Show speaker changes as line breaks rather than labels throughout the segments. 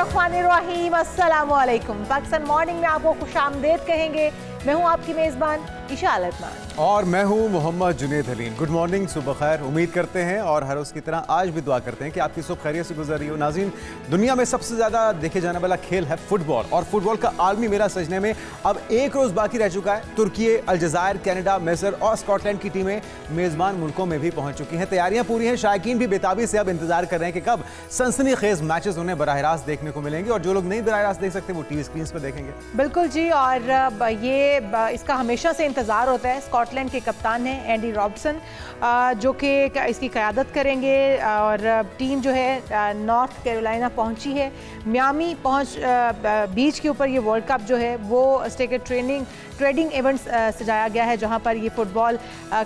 बिस्मिल्लाहिर्रहमानिर्रहीम, अस्सलामुअलैकुम। पाकिस्तान मॉर्निंग में आपको खुशामदीद कहेंगे। मैं हूँ आपकी मेज़बान ईशा अलतमान
और मैं हूँ मोहम्मद जुनेद हलीम। गुड मॉर्निंग, सुबह खैर। उम्मीद करते हैं और हर रोज़ की तरह आज भी दुआ करते हैं कि आपकी सुबह खैरियत से गुजर रही हो। नाज़रीन, दुनिया में सबसे ज़्यादा देखे जाने वाला खेल है फुटबॉल और फुटबॉल का आलमी मेला सजने में अब एक रोज़ बाकी रह चुका है। तुर्की, अलजायर, कनाडा, मिस्र और स्कॉटलैंड की टीमें मेज़बान मुल्कों में भी पहुँच चुकी हैं। तैयारियाँ पूरी हैं। शायकीन भी बेताबी से अब इंतजार कर रहे हैं कि कब सनसनीखेज मैचेस उन्हें बराह रास्त देखने को मिलेंगे और जो लोग नहीं बराह रास्त देख सकते वो टीवी स्क्रीन पर देखेंगे।
बिल्कुल जी, और ये इसका हमेशा से इंतज़ार होता है। स्कॉटलैंड के कप्तान हैं एंडी रॉबसन, जो कि इसकी क़यादत करेंगे और टीम जो है नॉर्थ कैरोलिना पहुंची है। मियामी बीच के ऊपर ये वर्ल्ड कप जो है वो स्टेकेट ट्रेडिंग इवेंट्स सजाया गया है, जहां पर ये फुटबॉल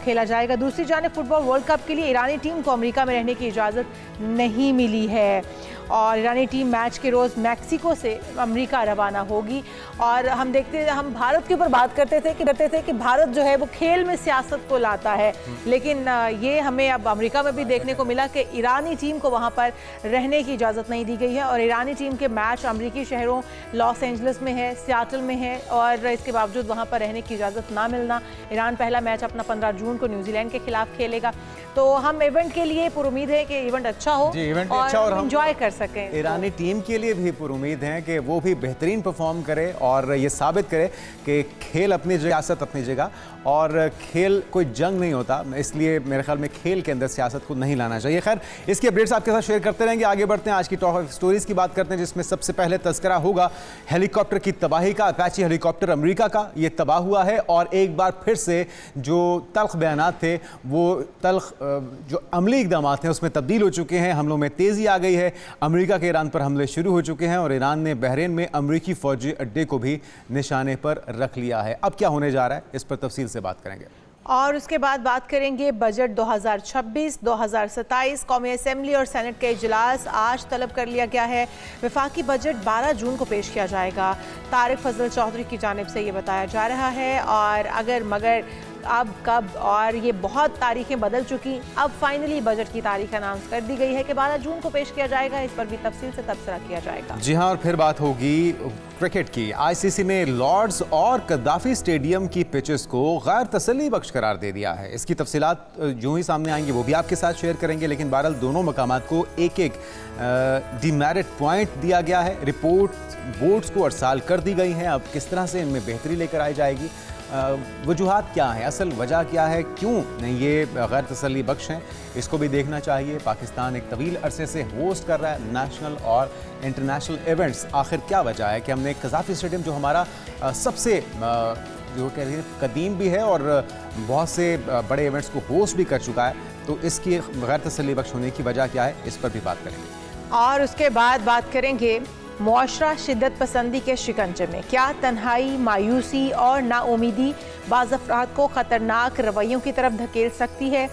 खेला जाएगा। दूसरी जानिब फुटबॉल वर्ल्ड कप के लिए ईरानी टीम को अमेरिका में रहने की इजाज़त नहीं मिली है और ईरानी टीम मैच के रोज़ मैक्सिको से अमेरिका रवाना होगी। और हम भारत के ऊपर बात करते थे कि भारत जो है वो खेल में सियासत को लाता है, लेकिन ये हमें अब अमेरिका में भी देखने को मिला कि ईरानी टीम को वहाँ पर रहने की इजाज़त नहीं दी गई है और ईरानी टीम के मैच अमेरिकी शहरों लॉस एंजलिस में है, सियाटल में है और इसके बावजूद वहाँ पर रहने की इजाज़त ना मिलना। ईरान पहला मैच अपना 15 जून को न्यूजीलैंड के खिलाफ खेलेगा। तो हम इवेंट के लिए पुरुमीद है कि इवेंट अच्छा हो और एंजॉय कर सकें।
ईरानी टीम के लिए भी पुरुमीद हैं कि वो भी बेहतरीन परफॉर्म करे और ये साबित करे कि खेल अपनी जगह, सियासत अपनी जगह और खेल कोई जंग नहीं होता, इसलिए मेरे ख्याल में खेल के अंदर सियासत को नहीं लाना चाहिए। खैर, इसकी अपडेट्स आपके साथ शेयर करते रहेंगे। आगे बढ़ते हैं, आज की टॉप स्टोरीज की बात करते हैं, जिसमें सबसे पहले तस्करा होगा हेलीकॉप्टर की तबाही का। अपैची हेलीकॉप्टर अमेरिका का ये तबाह हुआ है और एक बार फिर से जो तल्ख बयानात थे वो तल्ख जो अमली इकदाम थे उसमें तब्दील हो चुके हैं। हमलों में तेज़ी आ गई है। अमेरिका के ईरान पर हमले शुरू हो चुके हैं और ईरान ने बहरीन में अमेरिकी फौजी अड्डे को भी निशाने पर रख लिया है। अब क्या होने जा रहा है, इस पर तफसील से बात करेंगे
और उसके बाद बात करेंगे बजट 2026-2027। कौमी असेंबली और सेनेट का इजलास आज तलब कर लिया गया है। वफाकी बजट 12 जून को पेश किया जाएगा, तारिक फजल चौधरी की जानिब से ये बताया जा रहा है। और अगर मगर अब कब, और ये बहुत तारीखें बदल चुकी, अब फाइनली बजट की तारीख अनाउंस कर दी गई है कि 12 जून को पेश किया जाएगा। इस पर भी तफसील से तबसरा किया जाएगा।
जी हाँ, और फिर बात होगी क्रिकेट की। आईसीसी ने लॉर्ड्स और कद्दाफी स्टेडियम की पिचेस को गैर तसल्ली बख्श करार दे दिया है। इसकी तफसीलात जो ही सामने आएंगी वो भी आपके साथ शेयर करेंगे, लेकिन बहरहाल दोनों मकामात को एक एक डिमेरिट पॉइंट दिया गया है। रिपोर्ट बोर्ड्स को अरसाल कर दी गई हैं। अब किस तरह से इनमें बेहतरी लेकर आई जाएगी, वजूहात क्या हैं, असल वजह क्या है, क्यों नहीं ये गैर तसल्ली बख्श हैं, इसको भी देखना चाहिए। पाकिस्तान एक तवील अरसे से होस्ट कर रहा है नेशनल और इंटरनेशनल इवेंट्स। आखिर क्या वजह है कि हमने कद्दाफी स्टेडियम जो हमारा सबसे जो कह रही है कदीम भी है और बहुत से बड़े इवेंट्स को होस्ट भी कर चुका है, तो इसकी गैर तसल्ली बख्श होने की वजह क्या है, इस पर भी बात करेंगे।
और उसके बाद बात करेंगे मुआशरा शिद्दत पसंदी के शिकंजे में, क्या तन्हाई, मायूसी और नाउमीदी बाज़ अफराद को ख़तरनाक रवैयों की तरफ धकेल सकती है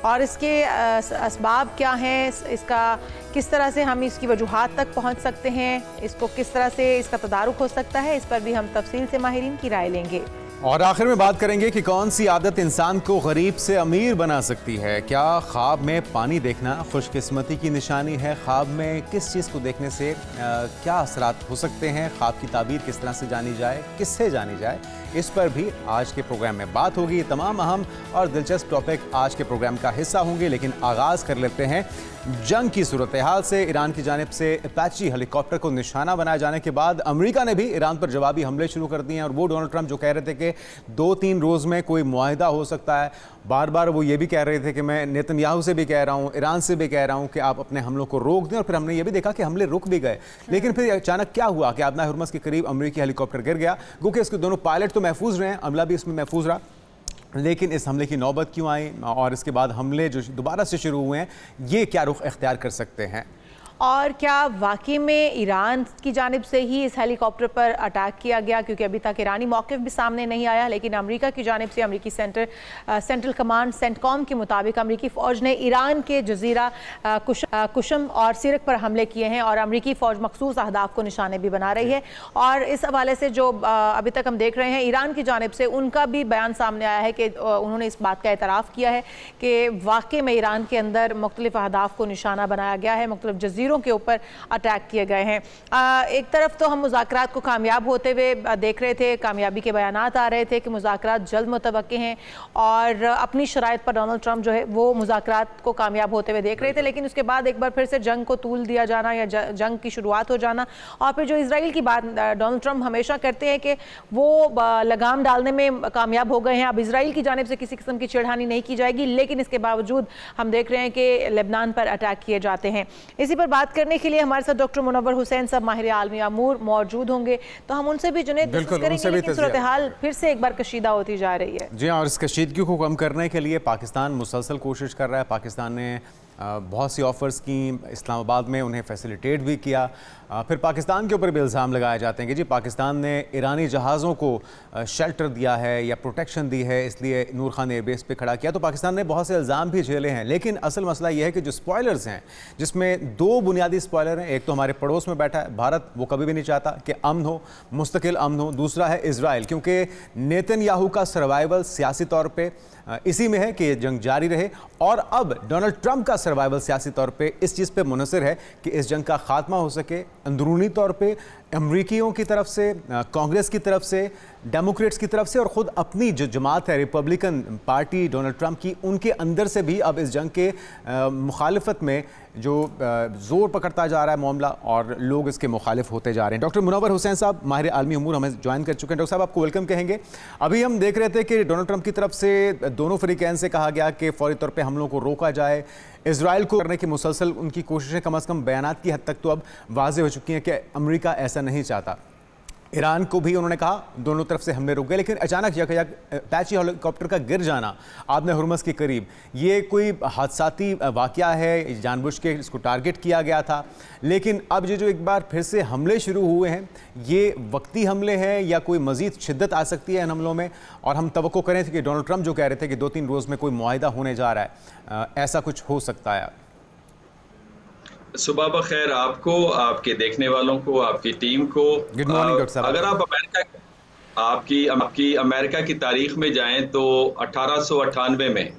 और इसके असबाब क्या हैं, इसका किस तरह से हम इसकी वजूहात तक पहुंच सकते हैं, इसको किस तरह से इसका तदारुक हो सकता है, इस पर भी हम तफसील से माहिरीन की राय लेंगे।
और आखिर में बात करेंगे कि कौन सी आदत इंसान को गरीब से अमीर बना सकती है। क्या ख्वाब में पानी देखना खुशकिस्मती की निशानी है? ख्वाब में किस चीज़ को देखने से क्या असरात हो सकते हैं? ख्वाब की ताबीर किस तरह से जानी जाए, किससे जानी जाए, इस पर भी आज के प्रोग्राम में बात होगी। तमाम अहम और दिलचस्प टॉपिक आज के प्रोग्राम का हिस्सा होंगे, लेकिन आगाज़ कर लेते हैं जंग की सूरत हाल से। ईरान की जानिब से अपैची हेलीकॉप्टर को निशाना बनाए जाने के बाद अमेरिका ने भी ईरान पर जवाबी हमले शुरू कर दिए हैं और वो डोनाल्ड ट्रंप जो कह रहे थे कि 2-3 रोज़ में कोई मुआहिदा हो सकता है, बार बार वो ये भी कह रहे थे कि मैं नेतन्याहू से भी कह रहा हूँ, ईरान से भी कह रहा हूँ कि आप अपने हमलों को रोक दें, और फिर हमने ये भी देखा कि हमले रुक भी गए। लेकिन फिर अचानक क्या हुआ कि आबना हुर्मस के करीब अमेरिकी हेलीकॉप्टर गिर गया। क्योंकि इसके दोनों पायलट तो महफूज रहे, अमला भी इसमें महफूज रहा, लेकिन इस हमले की नौबत क्यों आई और इसके बाद हमले जो दोबारा से शुरू हुए हैं ये क्या रुख इख्तियार कर सकते हैं?
और क्या वाकई में ईरान की जानिब से ही इस हेलीकॉप्टर पर अटैक किया गया, क्योंकि अभी तक ईरानी मौक़िफ़ भी सामने नहीं आया, लेकिन अमेरिका की जानिब से अमेरिकी सेंट्रल कमांड सेंटकॉम के मुताबिक अमेरिकी फ़ौज ने ईरान के जजीरा कुशम और सिरक पर हमले किए हैं और अमेरिकी फ़ौज मखसूस अहदाफ को निशाने भी बना रही है। और इस हवाले से जो अभी तक हम देख रहे हैं ईरान की जानिब से उनका भी बयान सामने आया है कि उन्होंने इस बात का एतराफ़ किया है कि वाकई में ईरान के अंदर मुख्तलिफ अहदाफ को निशाना बनाया गया है, मुख्तलिफ जजीरों जजीरों के ऊपर अटैक किए गए हैं। एक तरफ तो हम मुज़ाकरात को कामयाब होते हुए देख रहे थे, कामयाबी के बयानात आ रहे थे कि मुज़ाकरात जल्द मुतवक्के हैं और अपनी शराइत पर डोनाल्ड ट्रंप जो है वो मुज़ाकरात को कामयाब होते हुए देख रहे थे। लेकिन उसके बाद एक बार फिर से जंग को तूल दिया जाना या जंग की शुरुआत हो जाना, और फिर जो इसराइल की बात डोनाल्ड ट्रंप हमेशा करते हैं कि वो लगाम डालने में कामयाब हो गए हैं, अब इसराइल की जानिब से किसी किस्म की छेड़खानी नहीं की जाएगी। लेकिन इसके बावजूद हम देख रहे हैं कि लेबनान पर अटैक किए जाते हैं। इसी पर बात करने के लिए हमारे साथ डॉक्टर मुनव्वर हुसैन साहब माहिर आलमी अमूर मौजूद होंगे, तो हम उनसे भी जुनेद डिस्कस करेंगे। लेकिन सूरत हाल फिर से एक बार कशीदा होती जा रही है।
जी हाँ, और इस कशीदगी को कम करने के लिए पाकिस्तान मुसलसल कोशिश कर रहा है। पाकिस्तान ने बहुत सी ऑफ़र्स की इस्लामाबाद में, उन्हें फैसिलिटेट भी किया। फिर पाकिस्तान के ऊपर भी इल्ज़ाम लगाए जाते हैं कि जी पाकिस्तान ने ईरानी जहाज़ों को शेल्टर दिया है या प्रोटेक्शन दी है, इसलिए नूर खान एयरबेस पे खड़ा किया। तो पाकिस्तान ने बहुत से इल्ज़ाम भी झेले हैं, लेकिन असल मसला यह है कि जो स्पॉयलर्स हैं, जिसमें दो बुनियादी स्पॉयलर हैं, एक तो हमारे पड़ोस में बैठा है भारत, वो कभी भी नहीं चाहता कि अमन हो, मुस्तकिल अमन हो। दूसरा है इजराइल, क्योंकि नेतन्याहू का सर्वाइवल सियासी तौर पर इसी में है कि जंग जारी रहे, और अब डोनाल्ड ट्रंप का सर्वाइवल सियासी तौर पे इस चीज़ पे मुनहसर है कि इस जंग का खात्मा हो सके अंदरूनी तौर पे, अमरीकियों की तरफ से, कांग्रेस की तरफ से, डेमोक्रेट्स की तरफ से, और ख़ुद अपनी जो जमात है रिपब्लिकन पार्टी डोनाल्ड ट्रंप की, उनके अंदर से भी अब इस जंग के मुखालफत में जो ज़ोर पकड़ता जा रहा है मामला, और लोग इसके मुखालिफ होते जा रहे हैं। डॉक्टर मुनव्वर हुसैन साहब माहिर आलमी उमूर हमें ज्वाइन कर चुके हैं। डॉक्टर साहब, आपको वेलकम कहेंगे। अभी हम देख रहे थे कि डोनाल्ड ट्रंप की तरफ से दोनों फरीकैन से कहा गया कि फौरी तौर पर हमलों को रोका जाए। इजराइल को करने की मुसलसल उनकी कोशिशें कम अज़ कम बयानात की हद तक तो अब वाज़ेह हो चुकी हैं कि अमेरिका ऐसा नहीं चाहता। ईरान को भी उन्होंने कहा, दोनों तरफ से हमले रुक गए, लेकिन अचानक यक अटैची हेलीकॉप्टर का गिर जाना आदम हुर्मुज़ के करीब, ये कोई हादसाती वाक़या है, जानबूझ के इसको टारगेट किया गया था? लेकिन अब ये जो एक बार फिर से हमले शुरू हुए हैं, ये वक्ती हमले हैं या कोई मज़ीद शिद्दत आ सकती है इन हमलों में? और हम तवक्को करें थे कि डोनाल्ड ट्रंप जो कह रहे थे कि 2-3 रोज़ में कोई मुआहिदा होने जा रहा है, ऐसा कुछ हो सकता है?
सुबह बखैर आपको, आपके देखने वालों को, आपकी टीम को।
गुड मॉर्निंग डॉक्टर साहब।
अगर आप आपकी अमेरिका की तारीख में जाएं तो 1898 में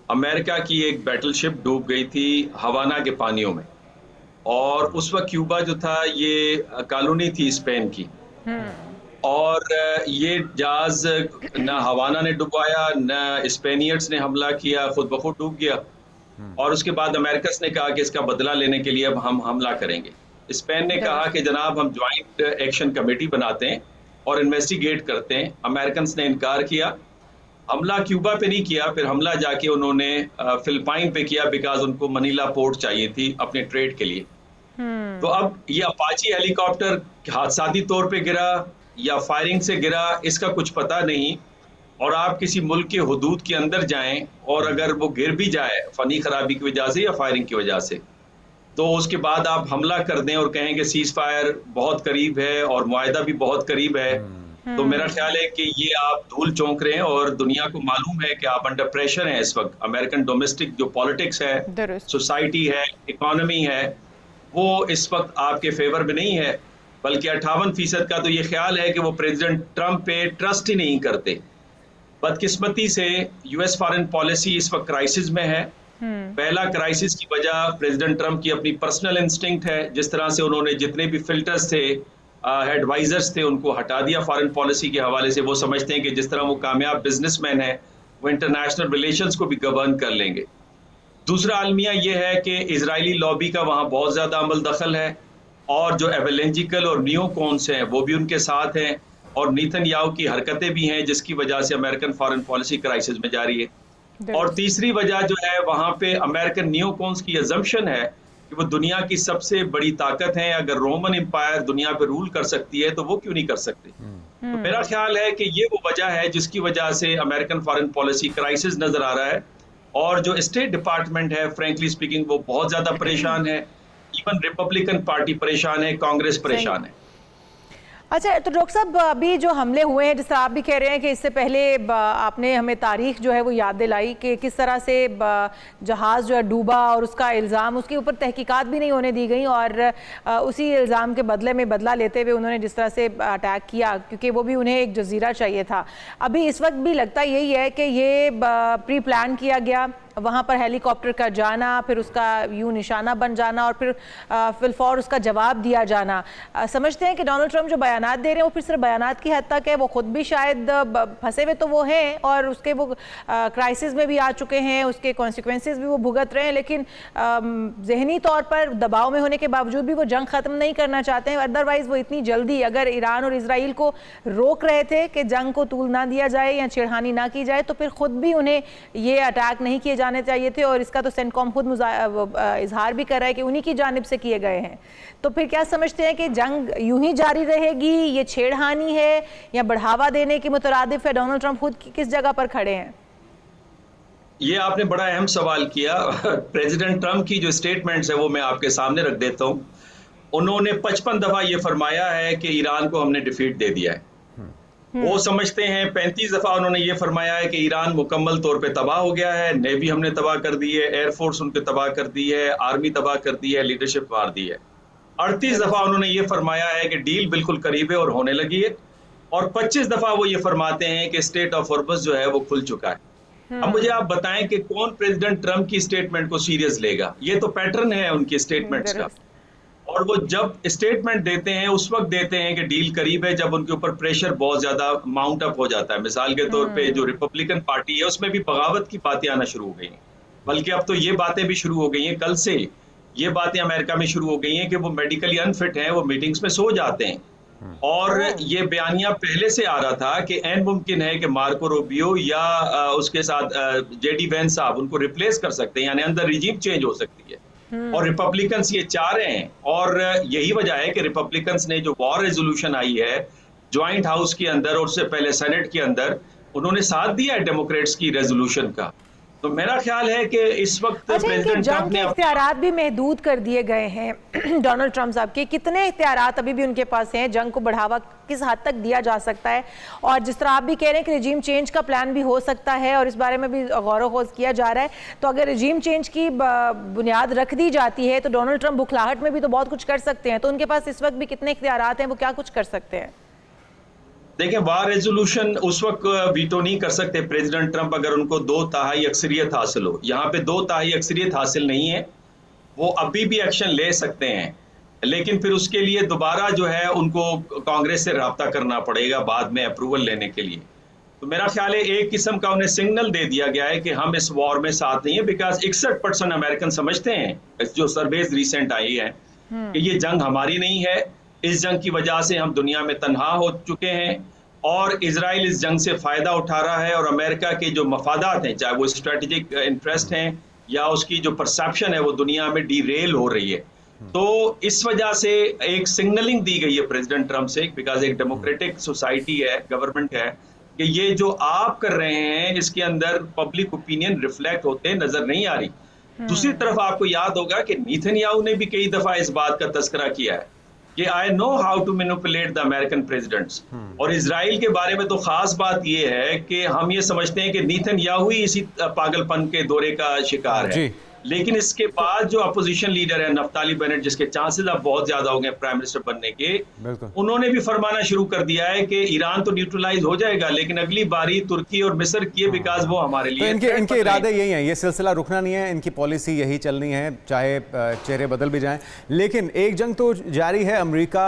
अमेरिका की एक बैटलशिप डूब गई थी हवाना के पानियों में, और उस वक्त क्यूबा जो था ये कॉलोनी थी स्पेन की, और ये जहाज न हवाना ने डुबाया, न स्पेनियर्स ने हमला किया, खुद ब खुद डूब गया। और उसके बाद अमेरिकन्स ने कहा कि इसका बदला लेने के लिए अब हम हमला करेंगे। स्पेन ने कहा कि जनाब हम ज्वाइंट एक्शन कमेटी बनाते हैं और इन्वेस्टिगेट करते हैं। अमेरिकन्स ने इनकार किया, हमला क्यूबा पे नहीं किया, फिर हमला जाके उन्होंने फिलिपाइन पे किया, बिकॉज उनको मनीला पोर्ट चाहिए थी अपने ट्रेड के लिए। तो अब ये अपाची हेलीकॉप्टर हादसाती तौर पे गिरा या फायरिंग से गिरा, इसका कुछ पता नहीं। और आप किसी मुल्क के हुदूद के अंदर जाएं और अगर वो गिर भी जाए फनी खराबी की वजह से या फायरिंग की वजह से, तो उसके बाद आप हमला कर दें और कहें कि सीज फायर बहुत करीब है और मुआहिदा भी बहुत करीब है, तो मेरा ख्याल है कि ये आप धूल चौंक रहे हैं। और दुनिया को मालूम है कि आप अंडर प्रेशर हैं इस वक्त। अमेरिकन डोमेस्टिक जो पॉलिटिक्स है, सोसाइटी है, इकोनॉमी है, वो इस वक्त आपके फेवर में नहीं है। बल्कि 58% का तो ये ख्याल है कि वो प्रेसिडेंट ट्रंप पे ट्रस्ट ही नहीं करते। बदकिस्मती से यूएस फॉरेन पॉलिसी इस वक्त क्राइसिस में है। पहला क्राइसिस की वजह प्रेसिडेंट ट्रंप की अपनी पर्सनल इंस्टिंक्ट है, जिस तरह से उन्होंने जितने भी फिल्टर्स थे, एडवाइजर्स थे, उनको हटा दिया फॉरेन पॉलिसी के हवाले से। वो समझते हैं कि जिस तरह वो कामयाब बिजनेसमैन है, वो इंटरनेशनल रिलेशंस को भी गवर्न कर लेंगे। दूसरा अलमिया ये है कि इजरायली लॉबी का वहाँ बहुत ज़्यादा अमल दखल है, और जो एवेलेंजिकल और नियोकॉन्स हैं वो भी उनके साथ हैं, और नेतन्याहू की हरकतें भी हैं, जिसकी वजह से अमेरिकन फॉरेन पॉलिसी क्राइसिस में जा रही है। और तीसरी वजह जो है वहाँ पे अमेरिकन नियोकॉन्स की अजम्पशन है कि वो दुनिया की सबसे बड़ी ताकत है। अगर रोमन एम्पायर दुनिया पे रूल कर सकती है तो वो क्यों नहीं कर सकती? तो मेरा ख्याल है कि ये वो वजह है जिसकी वजह से अमेरिकन फॉरेन पॉलिसी क्राइसिस नजर आ रहा है। और जो स्टेट डिपार्टमेंट है, फ्रेंकली स्पीकिंग, वो बहुत ज्यादा परेशान है। इवन रिपब्लिकन पार्टी परेशान है, कांग्रेस परेशान है।
अच्छा, तो डॉक्टर साहब अभी जो हमले हुए हैं, जिस तरह आप भी कह रहे हैं कि इससे पहले आपने हमें तारीख जो है वो याद दिलाई कि किस तरह से जहाज़ जो है डूबा और उसका इल्ज़ाम, उसके ऊपर तहकीकात भी नहीं होने दी गई, और उसी इल्ज़ाम के बदले में बदला लेते हुए उन्होंने जिस तरह से अटैक किया, क्योंकि वो भी उन्हें एक जजीरा चाहिए था। अभी इस वक्त भी लगता यही है कि ये प्री प्लान किया गया, वहाँ पर हेलीकॉप्टर का जाना, फिर उसका यूं निशाना बन जाना और फिर फिलफौर उसका जवाब दिया जाना। समझते हैं कि डोनाल्ड ट्रंप जो बयानात दे रहे हैं वो फिर सिर्फ बयानात की हद तक है, वो खुद भी शायद फंसे हुए तो वो हैं और उसके वो क्राइसिस में भी आ चुके हैं, उसके कॉन्सिक्वेंसेस भी वो भुगत रहे हैं, लेकिन जहनी तौर पर दबाव में होने के बावजूद भी वो जंग ख़त्म नहीं करना चाहते हैं। अदरवाइज़ वो इतनी जल्दी अगर ईरान और इजराइल को रोक रहे थे कि जंग को तूल ना दिया जाए या छेड़खानी ना की जाए, तो फिर खुद भी उन्हें ये अटैक नहीं किए जाने चाहिए थे, और इसका तो सेंटकॉम खुद इजहार भी कर रहा है कि उन्हीं की जानिब से किए गए हैं। तो फिर क्या समझते हैं कि जंग यूं ही जारी रहेगी, ये छेड़खानी है या बढ़ावा देने के मुतरादिफ है? डोनाल्ड ट्रंप खुद किस जगह पर खड़े हैं?
ये आपने बड़ा अहम सवाल किया। प्रेसिडेंट ट्रंप की जो स्टेटमेंट्स है वो मैं आपके सामने रख देता हूं। उन्होंने 55 दफा ये फरमाया है कि ईरान को हमने डिफीट दे दिया है। वो समझते हैं 35 दफा उन्होंने ये फरमाया है कि ईरान मुकम्मल तौर पे तबाह हो गया है, नेवी हमने तबाह कर दी है, एयरफोर्स उनके तबाह कर दी है, आर्मी तबाह कर दी है, लीडरशिप मार दी है। 38 दफा उन्होंने ये फरमाया है कि डील बिल्कुल करीब है और होने लगी है, और 25 दफा वो ये फरमाते हैं कि स्टेट ऑफ हॉर्मज़ जो है वो खुल चुका है। अब मुझे आप बताएं कि कौन प्रेसिडेंट ट्रंप की स्टेटमेंट को सीरियस लेगा? ये तो पैटर्न है उनकी स्टेटमेंट्स का, और वो जब स्टेटमेंट देते हैं उस वक्त देते हैं कि डील करीब है, जब उनके ऊपर प्रेशर बहुत ज्यादा माउंट अप हो जाता है। मिसाल के तौर पे जो रिपब्लिकन पार्टी है उसमें भी बगावत की बातें आना शुरू हो गई हैं, बल्कि अब तो ये बातें भी शुरू हो गई हैं, कल से ये बातें अमेरिका में शुरू हो गई हैं कि वो मेडिकली अनफिट हैं, वो मीटिंग्स में सो जाते हैं। और ये बयानिया पहले से आ रहा था कि ऐन मुमकिन है कि मार्को रूबियो या उसके साथ जेडी वैंस साहब उनको रिप्लेस कर सकते हैं, यानी अंदर रिजीम चेंज हो सकती है। और रिपब्लिकन्स ये चाह रहे हैं, और यही वजह है कि रिपब्लिकन्स ने जो वॉर रेजोल्यूशन आई है ज्वाइंट हाउस के अंदर और उससे पहले सेनेट के अंदर, उन्होंने साथ दिया है डेमोक्रेट्स की रेजोल्यूशन का। तो मेरा ख्याल है कि इस वक्त प्रेसिडेंट ट्रंप ने
इख्तियारात भी महदूद कर दिए गए हैं। डोनाल्ड ट्रंप साहब के कितने इख्तियारात अभी भी उनके पास हैं? जंग को बढ़ावा किस हद तक दिया जा सकता है? और जिस तरह आप भी कह रहे हैं कि रिजीम चेंज का प्लान भी हो सकता है और इस बारे में भी गौर व किया जा रहा है, तो अगर रिजीम चेंज की बुनियाद रख दी जाती है तो डोनाल्ड ट्रंप बुखलाहट में भी तो बहुत कुछ कर सकते हैं। तो उनके पास इस वक्त भी कितने इख्तियारात हैं, वो क्या कुछ कर सकते हैं?
देखिए, वार रेजोल्यूशन उस वक्त वीटो नहीं कर सकते प्रेसिडेंट ट्रंप अगर उनको 2/3 अक्सरियत हासिल हो। यहाँ पे 2/3 अक्सरियत हासिल नहीं है, वो अभी भी एक्शन ले सकते हैं, लेकिन फिर उसके लिए दोबारा जो है उनको कांग्रेस से रब्ता करना पड़ेगा बाद में अप्रूवल लेने के लिए। तो मेरा ख्याल है एक किस्म का उन्हें सिग्नल दे दिया गया है कि हम इस वॉर में साथ नहीं है, बिकॉज 61% अमेरिकन समझते हैं, जो सर्वेज रिसेंट आई है, कि ये जंग हमारी नहीं है, इस जंग की वजह से हम दुनिया में तन्हा हो चुके हैं, और इजराइल इस जंग से फायदा उठा रहा है, और अमेरिका के जो मफादात हैं, चाहे वो स्ट्रेटेजिक इंटरेस्ट हैं या उसकी जो परसेप्शन है, वो दुनिया में डीरेल हो रही है। तो इस वजह से एक सिग्नलिंग दी गई है प्रेसिडेंट ट्रंप से, बिकॉज एक डेमोक्रेटिक सोसाइटी है, गवर्नमेंट है, कि ये जो आप कर रहे हैं इसके अंदर पब्लिक ओपिनियन रिफ्लेक्ट होते नजर नहीं आ रही। दूसरी तरफ आपको याद होगा कि नेतन्याहू ने भी कई दफा इस बात का तस्करा किया है कि I know how to manipulate the American presidents. और इजराइल के बारे में तो खास बात यह है कि हम ये समझते हैं कि नेतन्याहू ही इसी पागलपन के दौरे का शिकार है, लेकिन इसके बाद जो अपोजिशन लीडर है नफ्ताली बेनेट, जिसके चांसेस अब बहुत ज्यादा हो गए प्राइम मिनिस्टर बनने के, उन्होंने भी फरमाना शुरू कर दिया है कि ईरान तो न्यूट्रलाइज हो जाएगा, लेकिन अगली बारी तुर्की और मिस्र की है, बिकॉज वो हमारे लिए
तो इनके इरादे यही हैं, ये सिलसिला रुकना नहीं है, इनकी पॉलिसी यही चलनी है, चाहे चेहरे बदल भी जाएं। लेकिन एक जंग तो जारी है अमेरिका,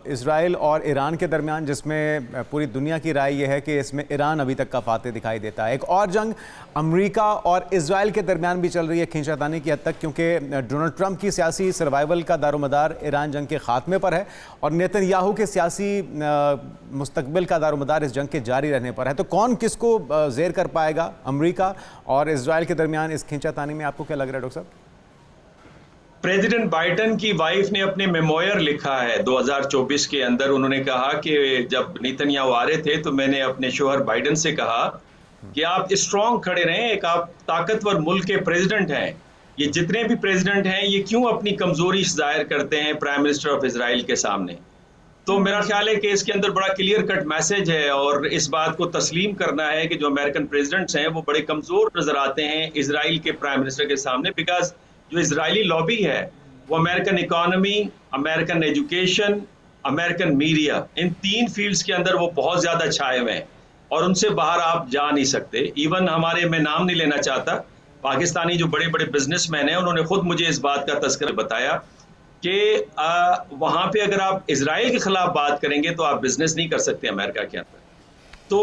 इजराइल और ईरान के दरमियान, जिसमें पूरी दुनिया की राय यह है कि इसमें ईरान अभी तक का फातेह दिखाई देता है। एक और जंग अमेरिका और इजराइल के दरमियान भी चल रही है खींचातानी की हद तक, क्योंकि डोनाल्ड ट्रंप की सियासी सर्वाइवल का दारोमदार ईरान जंग के खात्मे पर है और नेतन्याहू के सियासी मुस्तकबिल का दारोमदार इस जंग के जारी रहने पर है। तो कौन किसको जेर कर पाएगा अमेरिका और इजराइल के दरमियान इस खींचातानी में? आपको क्या लग रहा है डॉक्टर साहब?
प्रेसिडेंट बाइडेन की वाइफ ने अपने मेमोयर लिखा है 2024 के अंदर। उन्होंने कहा कि जब नेतन्याहू आ रहे थे तो मैंने अपने शोहर बाइडेन से कहा कि आप स्ट्रांग खड़े रहें, एक आप ताकतवर मुल्क के प्रेसिडेंट हैं, ये जितने भी प्रेसिडेंट हैं ये क्यों अपनी कमजोरी जाहिर करते हैं प्राइम मिनिस्टर ऑफ इजराइल के सामने। तो मेरा ख्याल है कि इसके अंदर बड़ा क्लियर कट मैसेज है, और इस बात को तस्लीम करना है कि जो अमेरिकन प्रेसिडेंट्स हैं वो बड़े कमजोर नजर आते हैं इजराइल के प्राइम मिनिस्टर के सामने, बिकॉज जो इजरायली लॉबी है वो American economy, American education, American media, इन 3 फील्ड्स के अंदर वो बहुत ज्यादा छाए हुए हैं और उनसे बाहर आप जा नहीं सकते। इवन हमारे, मैं नाम नहीं लेना चाहता, पाकिस्तानी जो बड़े बड़े बिजनेसमैन हैं उन्होंने खुद मुझे इस बात का तज़किरा बताया कि वहाँ पे अगर आप इजराइल के खिलाफ बात करेंगे तो आप बिजनेस नहीं कर सकते अमेरिका के अंदर। तो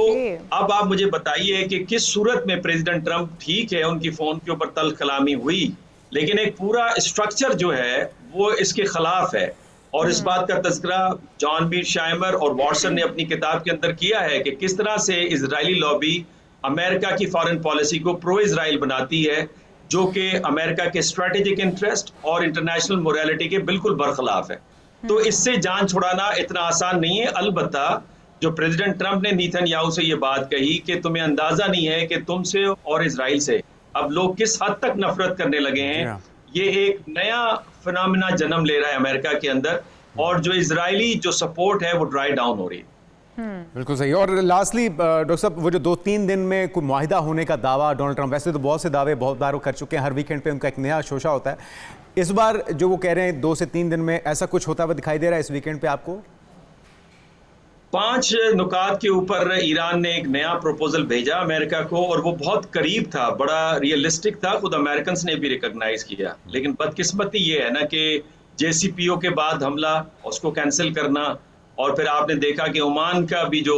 अब आप मुझे बताइए कि किस सूरत में प्रेसिडेंट ट्रंप, ठीक है उनकी फोन के ऊपर तल्ख कलामी हुई, लेकिन एक पूरा स्ट्रक्चर जो है वो इसके खिलाफ है। और इस बात का तज़किरा जॉन मीरशाइमर और वॉटसन ने अपनी किताब के अंदर किया है कि किस तरह से इजरायली लॉबी अमेरिका की फॉरेन पॉलिसी को प्रो इजराइल बनाती है, जो कि अमेरिका के स्ट्रेटेजिक इंटरेस्ट और इंटरनेशनल मोरालिटी के बिल्कुल बरखिलाफ है। तो इससे जान छुड़ाना इतना आसान नहीं है। अलबत्ता जो प्रेसिडेंट ट्रंप ने नेतन्याहू से ये बात कही कि तुम्हें अंदाजा नहीं है कि तुमसे और इजराइल से अब लोग किस हद तक नफरत करने लगे हैं, ये एक नया फिनोमेना जन्म ले रहा है अमेरिका के अंदर, और जो इजरायली जो सपोर्ट है वो ड्राई डाउन हो रही है।
बिल्कुल सही। और लास्टली डॉक्टर साहब, वो जो 2-3 दिन में कोई मुआहिदा होने का दावा डोनाल्ड ट्रंप, वैसे तो बहुत से दावे बहुत बार वो कर चुके हैं, हर वीकेंड पे उनका एक नया शोशा होता है, इस बार जो वो कह रहे हैं 2 से 3 दिन में ऐसा कुछ होता हुआ दिखाई दे रहा है इस वीकेंड पे आपको?
5 नुकात के ऊपर ईरान ने एक नया प्रपोजल भेजा अमेरिका को, और वो बहुत करीब था, बड़ा रियलिस्टिक था, खुद अमेरिकन ने भी रिकॉग्नाइज किया। लेकिन बदकिस्मती ये है ना कि JCPO के बाद हमला, उसको कैंसिल करना, और फिर आपने देखा कि ओमान का भी जो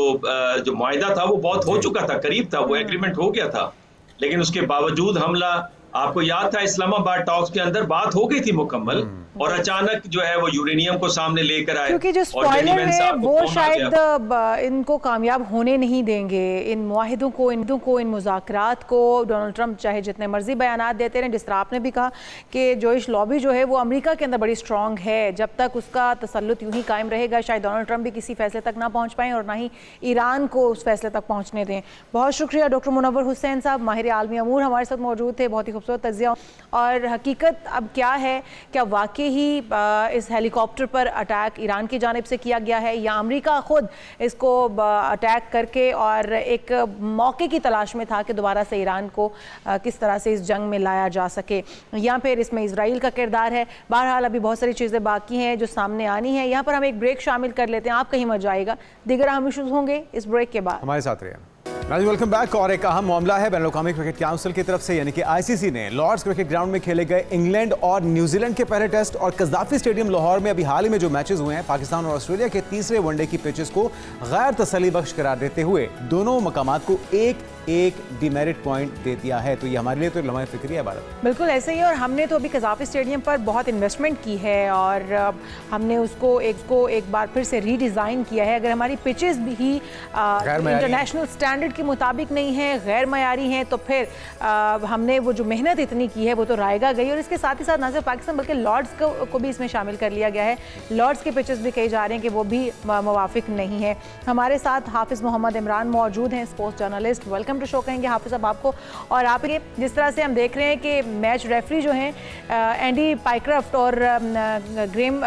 मुआहिदा था वो बहुत हो चुका था, करीब था, वो एग्रीमेंट हो गया था, लेकिन उसके बावजूद हमला। आपको याद था इस्लामाबाद टॉक्स के अंदर बात हो गई थी मुकम्मल, और अचानक जो है वो यूरेनियम को सामने लेकर आए,
क्योंकि जो स्पॉइलर है वो शायद इनको कामयाब होने नहीं देंगे, इन मुआहिदों को, इन मुज़ाकरात को। डोनाल्ड ट्रंप चाहे जितने मर्जी बयानात देते रहे, जिस तरह आपने भी कहा कि जोइश लॉबी जो है वो अमेरिका के अंदर बड़ी स्ट्रॉन्ग है, जब तक उसका तसल्लुत यूं ही कायम रहेगा शायद डोनाल्ड ट्रंप भी किसी फैसले तक ना पहुँच पाएँ और ना ही ईरान को उस फैसले तक पहुँचने दें। बहुत शुक्रिया डॉक्टर मुनव्वर हुसैन साहब, माहिर आलमी अमूर हमारे साथ मौजूद थे, बहुत ही खूबसूरत तज़िया। और हकीकत अब क्या है, क्या वाकई ही इस हेलीकॉप्टर पर अटैक ईरान की जानिब से किया गया है, या अमेरिका खुद इसको अटैक करके और एक मौके की तलाश में था कि दोबारा से ईरान को किस तरह से इस जंग में लाया जा सके, या फिर इसमें इजराइल का किरदार है। बहरहाल अभी बहुत सारी चीज़ें बाकी हैं जो सामने आनी है। यहाँ पर हम एक ब्रेक शामिल कर लेते हैं, आप कहीं मत जाएगा, दीगर अहम इशूज़ होंगे इस ब्रेक के बाद।
हमारे साथ रहिए। Welcome back. और एक अहम मामला है बैनुल-अक़वामी क्रिकेट काउंसिल की तरफ से, यानी कि ICC ने लॉर्ड्स क्रिकेट ग्राउंड में खेले गए इंग्लैंड और न्यूजीलैंड के पहले टेस्ट और कज़ाफ़ी स्टेडियम लाहौर में अभी हाल ही में जो मैचेस हुए हैं, पाकिस्तान और ऑस्ट्रेलिया के तीसरे वनडे की पिचेस को गैर तसल्ली बख्श करार देते हुए दोनों मकामात को एक डिमेरिट पॉइंट दे दिया है। तो ये हमारे लिए तो लम्हा फिक्री है भारत।
बिल्कुल ऐसे ही, और हमने तो अभी कज़ाफ़ी स्टेडियम पर बहुत इन्वेस्टमेंट की है और हमने उसको एक बार फिर से रीडिज़ाइन किया है। अगर हमारी पिचेस भी इंटरनेशनल स्टैंडर्ड के मुताबिक नहीं है, गैर मयारी हैं, तो फिर हमने वो जो मेहनत इतनी की है वो तो रायगा गई। और इसके साथ ही साथ ना सिर्फ पाकिस्तान बल्कि लॉर्ड्स को भी इसमें शामिल कर लिया गया है। लॉर्ड्स के पिचेस भी कहे जा रहे हैं कि वो भी मुवाफिक नहीं है। हमारे साथ हाफिज़ मोहम्मद इमरान मौजूद हैं, sports journalist. Welcome to show कहेंगे हाफिज़ साहब आपको। और आप ये जिस तरह से हम देख रहे हैं कि मैच रेफरी जो हैं एंडी पाइक्रफ्ट और ग्रेम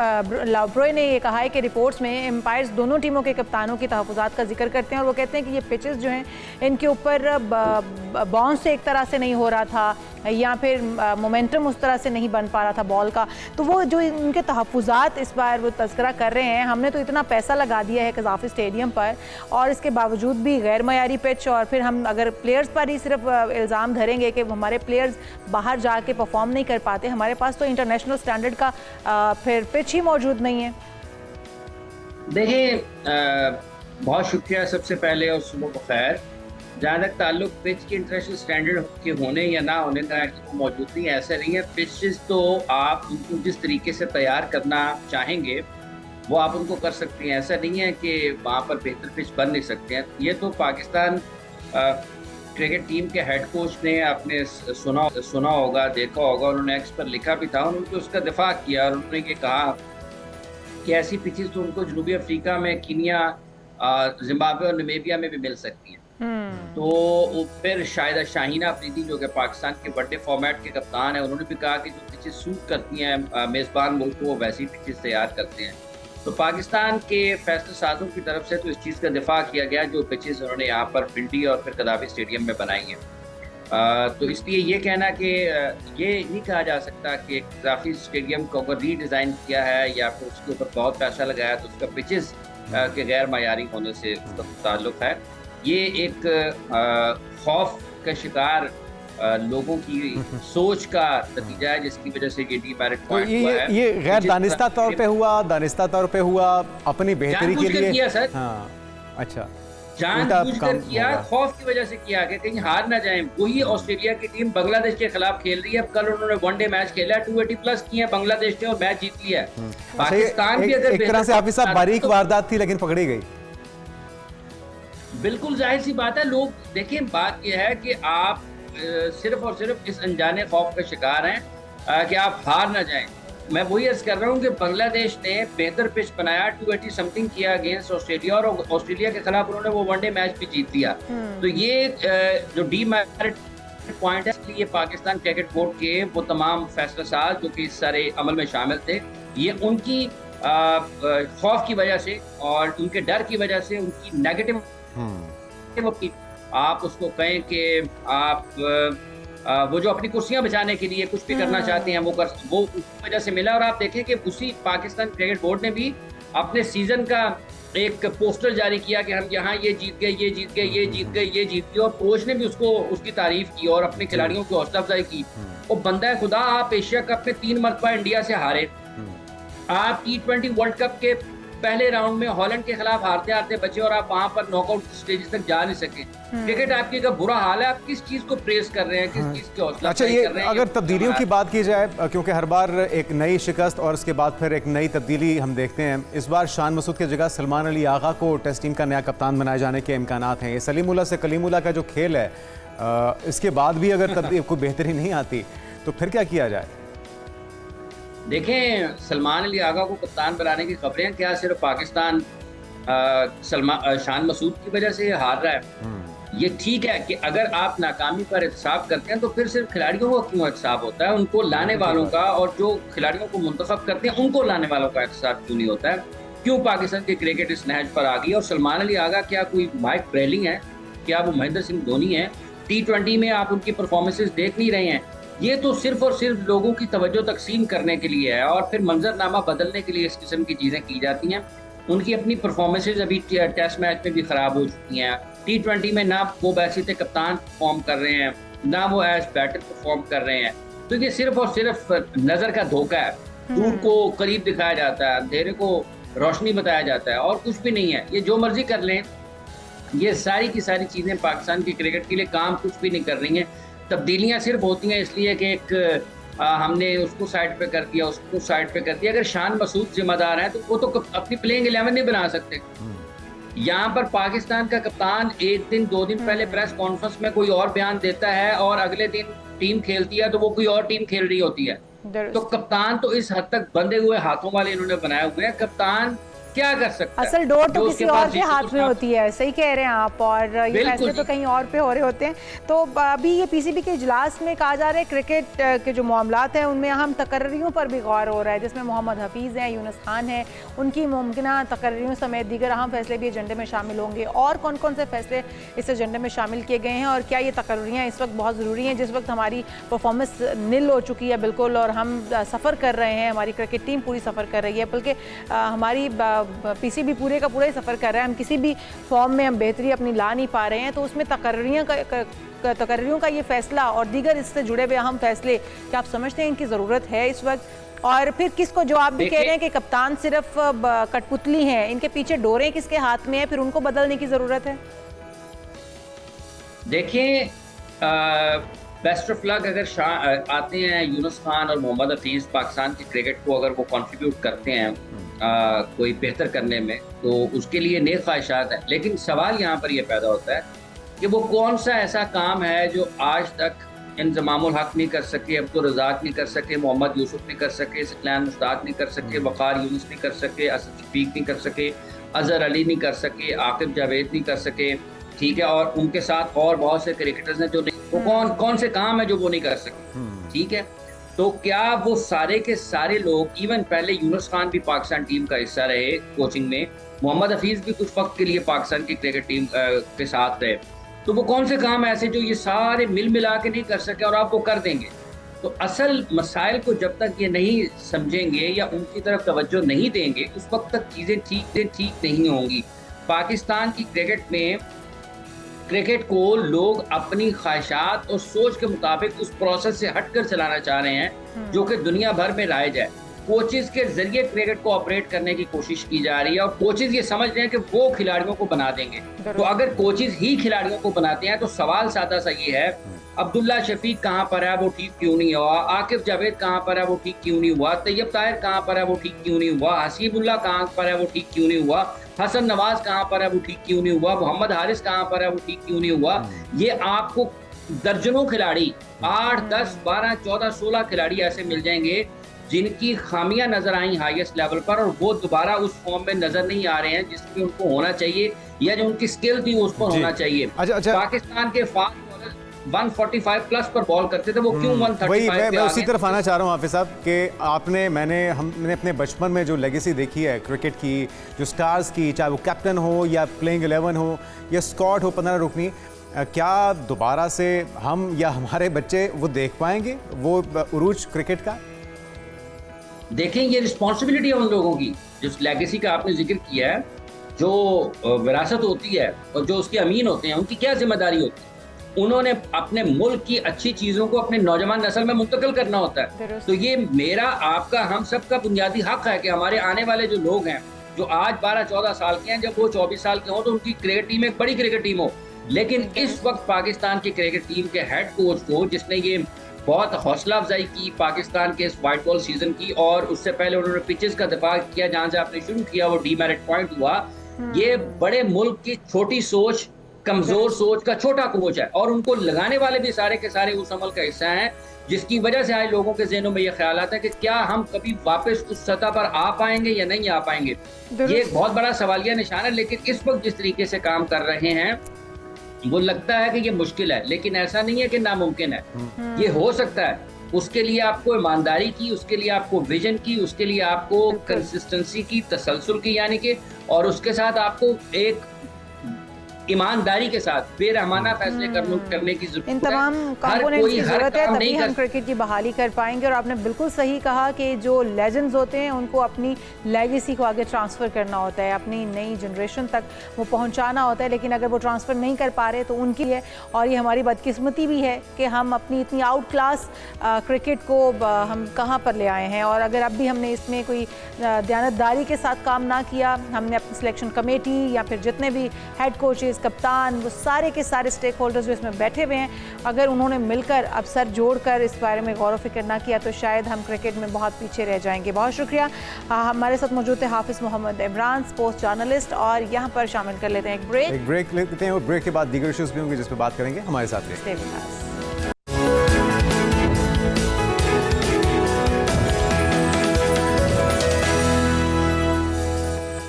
लाब्रोय ने ये कहा है कि रिपोर्ट्स में एम्पायर्स दोनों टीमों के कप्तानों की तहफ़्फ़ुज़ात का जिक्र करते हैं, और वो कहते हैं कि ये पिचेस जो हैं इनके ऊपर बाउंस एक तरह से नहीं हो रहा था, या फिर मोमेंटम उस तरह से नहीं बन पा रहा था बॉल का। तो वो जो इनके तहफ़्फ़ुज़ात इस बार वो तज़किरा कर रहे हैं, हमने तो इतना पैसा लगा दिया है कज़ाफ़ी स्टेडियम पर, और इसके बावजूद भी गैर मयारी पिच, और फिर हम अगर प्लेयर्स पर ही सिर्फ इल्ज़ाम धरेंगे कि हमारे प्लेयर्स बाहर जाके परफॉर्म नहीं कर पाते, हमारे पास तो इंटरनेशनल स्टैंडर्ड का फिर पिच ही मौजूद नहीं है।
देखिए, बहुत शुक्रिया सबसे पहले, और सुबह बखैर। जहाँ तक ताल्लुक पिच के इंटरनेशनल स्टैंडर्ड के होने या ना होने का मौजूद नहीं है, ऐसा नहीं है। पिचेस तो आप उनको जिस तरीके से तैयार करना चाहेंगे वो आप उनको कर सकते हैं, ऐसा नहीं है कि वहाँ पर बेहतर पिच बन नहीं सकते हैं। ये तो पाकिस्तान क्रिकेट टीम के हेड कोच ने आपने सुना होगा, देखा होगा, उन्होंने एक्स पर लिखा भी था, उन्होंने उसका दिफा किया और उन्होंने ये कहा कि ऐसी पिचेस तो उनको जनूबी अफ्रीका में, कीनिया, जिम्बाब्वे और नामीबिया में भी मिल सकती हैं। तो फिर शायद शाहीना अफरीदी जो कि पाकिस्तान के वनडे फॉर्मेट के कप्तान है, उन्होंने भी कहा कि जो पिचेस सूट करती हैं मेज़बान मुल्क को, वो वैसी पिचेस तैयार करते हैं। तो पाकिस्तान के फैसले साजों की तरफ से तो इस चीज़ का दिफा किया गया जो पिचेस उन्होंने यहाँ पर पिंडी और फिर कज़ाफ़ी स्टेडियम में बनाई हैं। तो इसलिए ये कहना कि ये नहीं कहा जा सकता कि कज़ाफ़ी स्टेडियम को अगर रीडिज़ाइन किया है या फिर उसके ऊपर बहुत पैसा लगाया तो उसका पिचेस के गैर मयारी होने से उसका ताल्लुक़ है। ये एक खौफ का शिकार लोगों की सोच का नतीजा है जिसकी वजह से ये डीमेरिट
तो
पॉइंट हुआ है।
ये गैर दानिस्ता तौर पे हुआ, दानिस्ता तौर पे हुआ, अपनी बेहतरी के लिए
किया सर।
हाँ, अच्छा,
जानबूझकर किया, खौफ की वजह से किया कि कहीं हार ना जाएं। वही ऑस्ट्रेलिया की टीम बांग्लादेश के खिलाफ खेल रही है। कल उन्होंने वनडे मैच खेला, 280 प्लस किए बांग्लादेश ने और मैच जीत लिया। पाकिस्तान भी अगर
एक तरह से हाफिज साहब बारीक वारदात थी लेकिन पकड़ी गई।
बिल्कुल जाहिर सी बात है। लोग देखिए, बात यह है कि आप सिर्फ और सिर्फ इस अनजाने खौफ का शिकार हैं कि आप हार ना जाएं। मैं वही अर्ज कर रहा हूँ कि बांग्लादेश ने बेहतर पिच बनाया, 280 समथिंग किया अगेंस्ट ऑस्ट्रेलिया, और ऑस्ट्रेलिया के खिलाफ उन्होंने वो वनडे मैच भी जीत लिया। तो ये जो डीमेरिट पॉइंट है, इसलिए पाकिस्तान क्रिकेट बोर्ड के वो तमाम फैसला साज जो कि इस सारे अमल में शामिल थे, ये उनकी खौफ की वजह से और उनके डर की वजह से, उनकी नेगेटिव आप उसको कहें कि आप वो जो अपनी कुर्सियां बचाने के लिए कुछ भी करना चाहते हैं वो उस वजह से मिला। और आप देखें कि उसी पाकिस्तान क्रिकेट बोर्ड ने भी अपने सीजन का एक पोस्टर जारी किया कि हम यहाँ ये जीत गए, ये जीत गए, ये जीत गए, ये जीत गए, और कोच ने भी उसकी तारीफ की और अपने खिलाड़ियों की हौसला अफजाई की। और बंदा खुदा, आप एशिया कप में 3 मरतबा इंडिया से हारे, आप T20 वर्ल्ड कप के पहले राउंड में हॉलैंड के खिलाफ हारते हारते बचे और आप वहां पर नॉकआउट स्टेज तक जा नहीं सके। क्रिकेट आपकी का बुरा हाल है, आप किस चीज को प्रेस कर रहे हैं, किस चीज की हौसला
अच्छा, ये अगर तब्दीलियों की बात की जाए, क्योंकि हर बार एक नई शिकस्त और उसके बाद फिर एक नई तब्दीली हम देखते हैं। इस बार शान मसूद की जगह सलमान अली आगा को टेस्ट टीम का नया कप्तान बनाए जाने के इम्कानात हैं। ये सलीमुल्लाह से कलीमुल्लाह का जो खेल है, इसके बाद भी अगर कोई बेहतरी नहीं आती तो फिर क्या किया जाए?
देखें, सलमान अली आगा को कप्तान बनाने की खबरें क्या सिर्फ पाकिस्तान शान मसूद की वजह से हार रहा है? ये ठीक है कि अगर आप नाकामी पर एहतसाब करते हैं तो फिर सिर्फ खिलाड़ियों का क्यों एहतसाब होता है? उनको लाने वालों का और जो खिलाड़ियों को मुंतखब करते हैं उनको लाने वालों का एहतसाब क्यों नहीं होता है? क्यों पाकिस्तान की क्रिकेट इस नहज पर आ गई? और सलमान अली आगा क्या कोई माइक ब्रेलिंग है? क्या वो महेंद्र सिंह धोनी है? T20 में आप उनकी परफॉर्मेंसेज देख नहीं रहे हैं। ये तो सिर्फ और सिर्फ लोगों की तवज्जो तकसीम करने के लिए है और फिर मंजरनामा बदलने के लिए इस किस्म की चीज़ें की जाती हैं। उनकी अपनी परफॉर्मेंसेज अभी टेस्ट मैच में भी ख़राब हो चुकी हैं। T20 में ना वो बैसित कप्तान परफॉर्म कर रहे हैं, ना वो एज बैटर परफॉर्म कर रहे हैं। तो ये सिर्फ और सिर्फ नज़र का धोखा है। दूर को करीब दिखाया जाता है, अंधेरे को रोशनी बताया जाता है, और कुछ भी नहीं है। ये जो मर्जी कर लें, ये सारी की सारी चीज़ें पाकिस्तान की क्रिकेट के लिए काम कुछ भी नहीं कर रही हैं। तब्दीलियां सिर्फ होती हैं इसलिए कि एक हमने उसको साइड पे कर दिया, उसको साइड पे कर दिया। अगर शान मसूद जिम्मेदार है तो वो तो अपनी प्लेइंग 11 नहीं बना सकते। यहाँ पर पाकिस्तान का कप्तान एक दिन 2 दिन पहले प्रेस कॉन्फ्रेंस में कोई और बयान देता है और अगले दिन टीम खेलती है तो वो कोई और टीम खेल रही होती है। तो कप्तान तो इस हद तक बंधे हुए हाथों वाले इन्होंने बनाए हुए हैं। कप्तान क्या कर सकता है?
असल डोर तो किसी और के हाथ में होती है, सही कह रहे हैं आप, और ये फैसले तो कहीं और पे हो रहे होते हैं। तो अभी ये पीसीबी के इजलास में कहा जा रहा है क्रिकेट के जो मामलात हैं उनमें अहम तकर्रियों पर भी गौर हो रहा है, जिसमें मोहम्मद हफीज़ हैं, यूनुस खान हैं, उनकी मुमकिना तकर्रियों समेत दीगर अहम फैसले भी एजेंडे में शामिल होंगे। और कौन कौन से फैसले इस एजेंडे में शामिल किए गए हैं और क्या ये तकर्रियाँ इस वक्त बहुत ज़रूरी हैं, जिस वक्त हमारी परफॉर्मेंस निल हो चुकी है बिल्कुल, और हम सफ़र कर रहे हैं, हमारी क्रिकेट टीम पूरी सफ़र कर रही है, बल्कि हमारी पीसीबी पूरे का पूरा ही सफ़र कर रहा है, हम किसी भी फॉर्म में हम बेहतरी अपनी ला नहीं पा रहे हैं। तो उसमें तकर्रियों का ये फैसला और दीगर इससे जुड़े हुए अहम फैसले, क्या आप समझते हैं इनकी ज़रूरत है इस वक्त? और फिर किसको, जो आप भी कह रहे हैं कि कप्तान सिर्फ कठपुतली हैं, इनके पीछे डोरें किसके हाथ में है, फिर उनको बदलने की ज़रूरत है?
देखिए, बेस्ट ऑफ लक अगर आते हैं यूनुस खान और मोहम्मद हफीज़ पाकिस्तान की क्रिकेट को अगर वो कंट्रीब्यूट करते हैं कोई बेहतर करने में, तो उसके लिए नेक ख्वाहिशात है। लेकिन सवाल यहाँ पर यह पैदा होता है कि वो कौन सा ऐसा काम है जो आज तक इंज़मामुल हक नहीं कर सके, अब्दुल रज़ाक नहीं कर सके, मोहम्मद यूसुफ नहीं कर सके, सिकलान मुश्ताक नहीं कर सके, वक़ार यूनुस नहीं कर सके, असद शफीक नहीं कर सके, अज़हर अली नहीं कर सके, आकिब जावेद नहीं कर सके, ठीक है, और उनके साथ और बहुत से क्रिकेटर्स हैं जो नहीं, वो कौन से काम है जो वो नहीं कर सके, ठीक है। तो क्या वो सारे के सारे लोग, इवन पहले यूनुस खान भी पाकिस्तान टीम का हिस्सा रहे कोचिंग में, मोहम्मद हफीज़ भी कुछ वक्त के लिए पाकिस्तान की क्रिकेट टीम के साथ रहे, तो वो कौन से काम ऐसे जो ये सारे मिल मिला के नहीं कर सके और आप वो कर देंगे? तो असल मसाइल को जब तक ये नहीं समझेंगे या उनकी तरफ तवज्जो नहीं देंगे, उस वक्त तक चीज़ें ठीक नहीं होंगी। पाकिस्तान की क्रिकेट में क्रिकेट को लोग अपनी ख्वाहिशात और सोच के मुताबिक उस प्रोसेस से हटकर चलाना चाह रहे हैं जो कि दुनिया भर में राइज है। कोचेस के जरिए क्रिकेट को ऑपरेट करने की कोशिश की जा रही है और कोचेस ये समझ रहे हैं कि वो खिलाड़ियों को बना देंगे। तो अगर कोचेस ही खिलाड़ियों को बनाते हैं तो सवाल सादा सा ये है, अब्दुल्ला शफीक कहाँ पर है, वो ठीक क्यों नहीं हुआ? आकिफ जावेद कहाँ पर है, वो ठीक क्यों नहीं हुआ? तैयब ताहिर कहाँ पर है, वो ठीक क्यों नहीं हुआ? हसीबुल्लाह कहाँ पर है, वो ठीक क्यों नहीं हुआ? हसन नवाज कहाँ पर है, वो ठीक क्यों नहीं हुआ? मोहम्मद हारिस कहाँ पर है, वो ठीक क्यों नहीं हुआ? ये आपको दर्जनों खिलाड़ी 8, 10, 12, 14, 16 खिलाड़ी ऐसे मिल जाएंगे जिनकी खामियां नजर आई हाईएस्ट लेवल पर और वो दोबारा उस फॉर्म में नजर नहीं आ रहे हैं जिसमें उनको होना चाहिए या जो उनकी स्किल थी उस पर होना चाहिए।
अच्छा।
पाकिस्तान के फास्ट बॉलर 145 प्लस पर बॉल करते थे, वो क्यों 135
वही
पे
मैं
आ
उसी
गए?
तरफ आना चाह रहा हूँ हाफिज साहब कि हमने अपने बचपन में जो लेगेसी देखी है क्रिकेट की, जो स्टार्स की, चाहे वो कैप्टन हो या प्लेइंग 11 हो या स्क्वाड हो 15 रुकनी, क्या दोबारा से हम या हमारे बच्चे वो देख पाएंगे वो उरूज क्रिकेट का?
देखें, ये रिस्पॉन्सिबिलिटी है उन लोगों की, जिस लेगेसी का आपने जिक्र किया है, जो विरासत होती है और जो उसके अमीन होते हैं, उनकी क्या जिम्मेदारी होती है? उन्होंने अपने मुल्क की अच्छी चीज़ों को अपने नौजवान नस्ल में मुंतकिल करना होता है। तो ये मेरा, आपका, हम सब का बुनियादी हक है कि हमारे आने वाले जो लोग हैं, जो आज 12-14 साल के हैं, जब वो 24 साल के हों तो उनकी क्रिकेट टीम एक बड़ी क्रिकेट टीम हो। लेकिन इस वक्त पाकिस्तान की क्रिकेट टीम के हेड कोच को, जिसने ये बहुत हौसला अफजाई की पाकिस्तान के इस वाइट बॉल सीजन की, और उससे पहले उन्होंने पिचेस का दिफा किया जहां से आपने शुरू किया, वो डीमेरिट पॉइंट हुआ। ये बड़े मुल्क की छोटी सोच, कमजोर सोच का छोटा कोच है और उनको लगाने वाले भी सारे के सारे उस अमल का हिस्सा हैं जिसकी वजह से आज लोगों के ज़हनों में ये ख्याल आता है कि क्या हम कभी वापस उस सतह पर आ पाएंगे या नहीं आ पाएंगे। ये एक बहुत बड़ा सवालिया निशान है। लेकिन इस वक्त जिस तरीके से काम कर रहे हैं वो लगता है कि ये मुश्किल है, लेकिन ऐसा नहीं है कि नामुमकिन है, ये हो सकता है। उसके लिए आपको ईमानदारी की, उसके लिए आपको विजन की, उसके लिए आपको कंसिस्टेंसी की, तसलसल की यानी कि, और उसके साथ आपको एक ईमानदारी के साथ बेरहमाना फैसले करने की जरूरत है।
इन तमाम कंपोनेंट्स की जरूरत है, तभी हम क्रिकेट की बहाली कर पाएंगे। और आपने बिल्कुल सही कहा कि जो लेजेंड्स होते हैं उनको अपनी लेगेसी को आगे ट्रांसफ़र करना होता है, अपनी नई जनरेशन तक वो पहुंचाना होता है। लेकिन अगर वो ट्रांसफ़र नहीं कर पा रहे तो उनकी है, और ये हमारी बदकिस्मती भी है कि हम अपनी इतनी आउट क्लास क्रिकेट को हम कहाँ पर ले आए हैं। और अगर अब भी हमने इसमें कोई दयानतदारी के साथ काम ना किया, हमने अपनी सिलेक्शन कमेटी या फिर जितने भी हेड कोचेस, कप्तान, वो सारे के सारे स्टेक होल्डर्स जो इसमें बैठे हुए हैं, अगर उन्होंने मिलकर अब सर जोड़कर इस बारे में गौर व फिक्र ना किया तो शायद हम क्रिकेट में बहुत पीछे रह जाएंगे। बहुत शुक्रिया। हमारे साथ मौजूद थे हाफिज़ मोहम्मद इमरान, स्पोर्ट्स जर्नलिस्ट, और यहाँ पर शामिल कर लेते हैं एक ब्रेक लेते हैं और ब्रेक के बाद दीगर इश्यूज़ भी होंगे जिस पर बात करेंगे। हमारे साथ रहिए।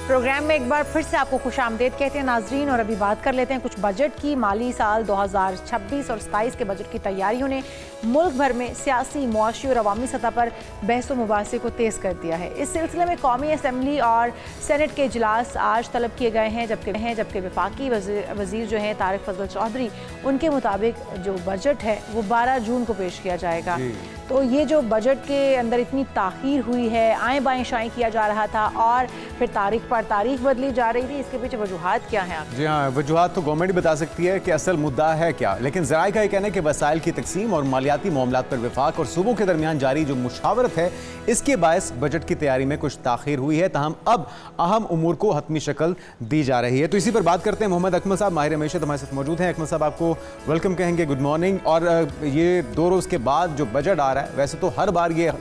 प्रोग्राम में एक बार फिर से आपको खुशामदीद कहते हैं नाजरीन, और अभी बात कर लेते हैं कुछ बजट की। माली साल 2026 और 27 के बजट की तैयारियों ने मुल्क भर में सियासी, मुआशी और अवामी सतह पर बहस मुबासे को तेज़ कर दिया है। इस सिलसिले में कौमी असम्बली और सेनेट के इजलास आज तलब किए गए हैं, जबकि वफाकी वजीर जो हैं तारिक फजल चौधरी, उनके मुताबिक जो बजट है वो 12 जून को पेश किया जाएगा। तो ये जो बजट के अंदर इतनी ताख़ीर हुई है, आएँ बाएँ शाएँ किया जा रहा था और फिर तारीख पर तारीख बदली जा रही थी, इसके पीछे वजूहात क्या हैं? जी
हाँ, वजूहात तो गवर्नमेंट ही बता सकती है कि असल मुद्दा है क्या। लेकिन ज़राए का ये कहना है कि वसाइल की तकसीम और मालियाती मामलात पर वफाक और सूबों के दरमियान जारी जो मुशावरत है, इसके बायस बजट की तैयारी में कुछ ताख़ीर हुई है। ताहम अब अहम उमूर को हतमी शक्ल दी जा रही है। तो इसी पर बात करते हैं। मोहम्मद अकमल साहब माहिर मैशत हमारे साथ मौजूद हैं। अकमल साहब, आपको वेलकम कहेंगे, गुड मॉर्निंग। और ये 2 रोज़ के बाद जो बजट आ रहा है, वैसे तो हर बार ये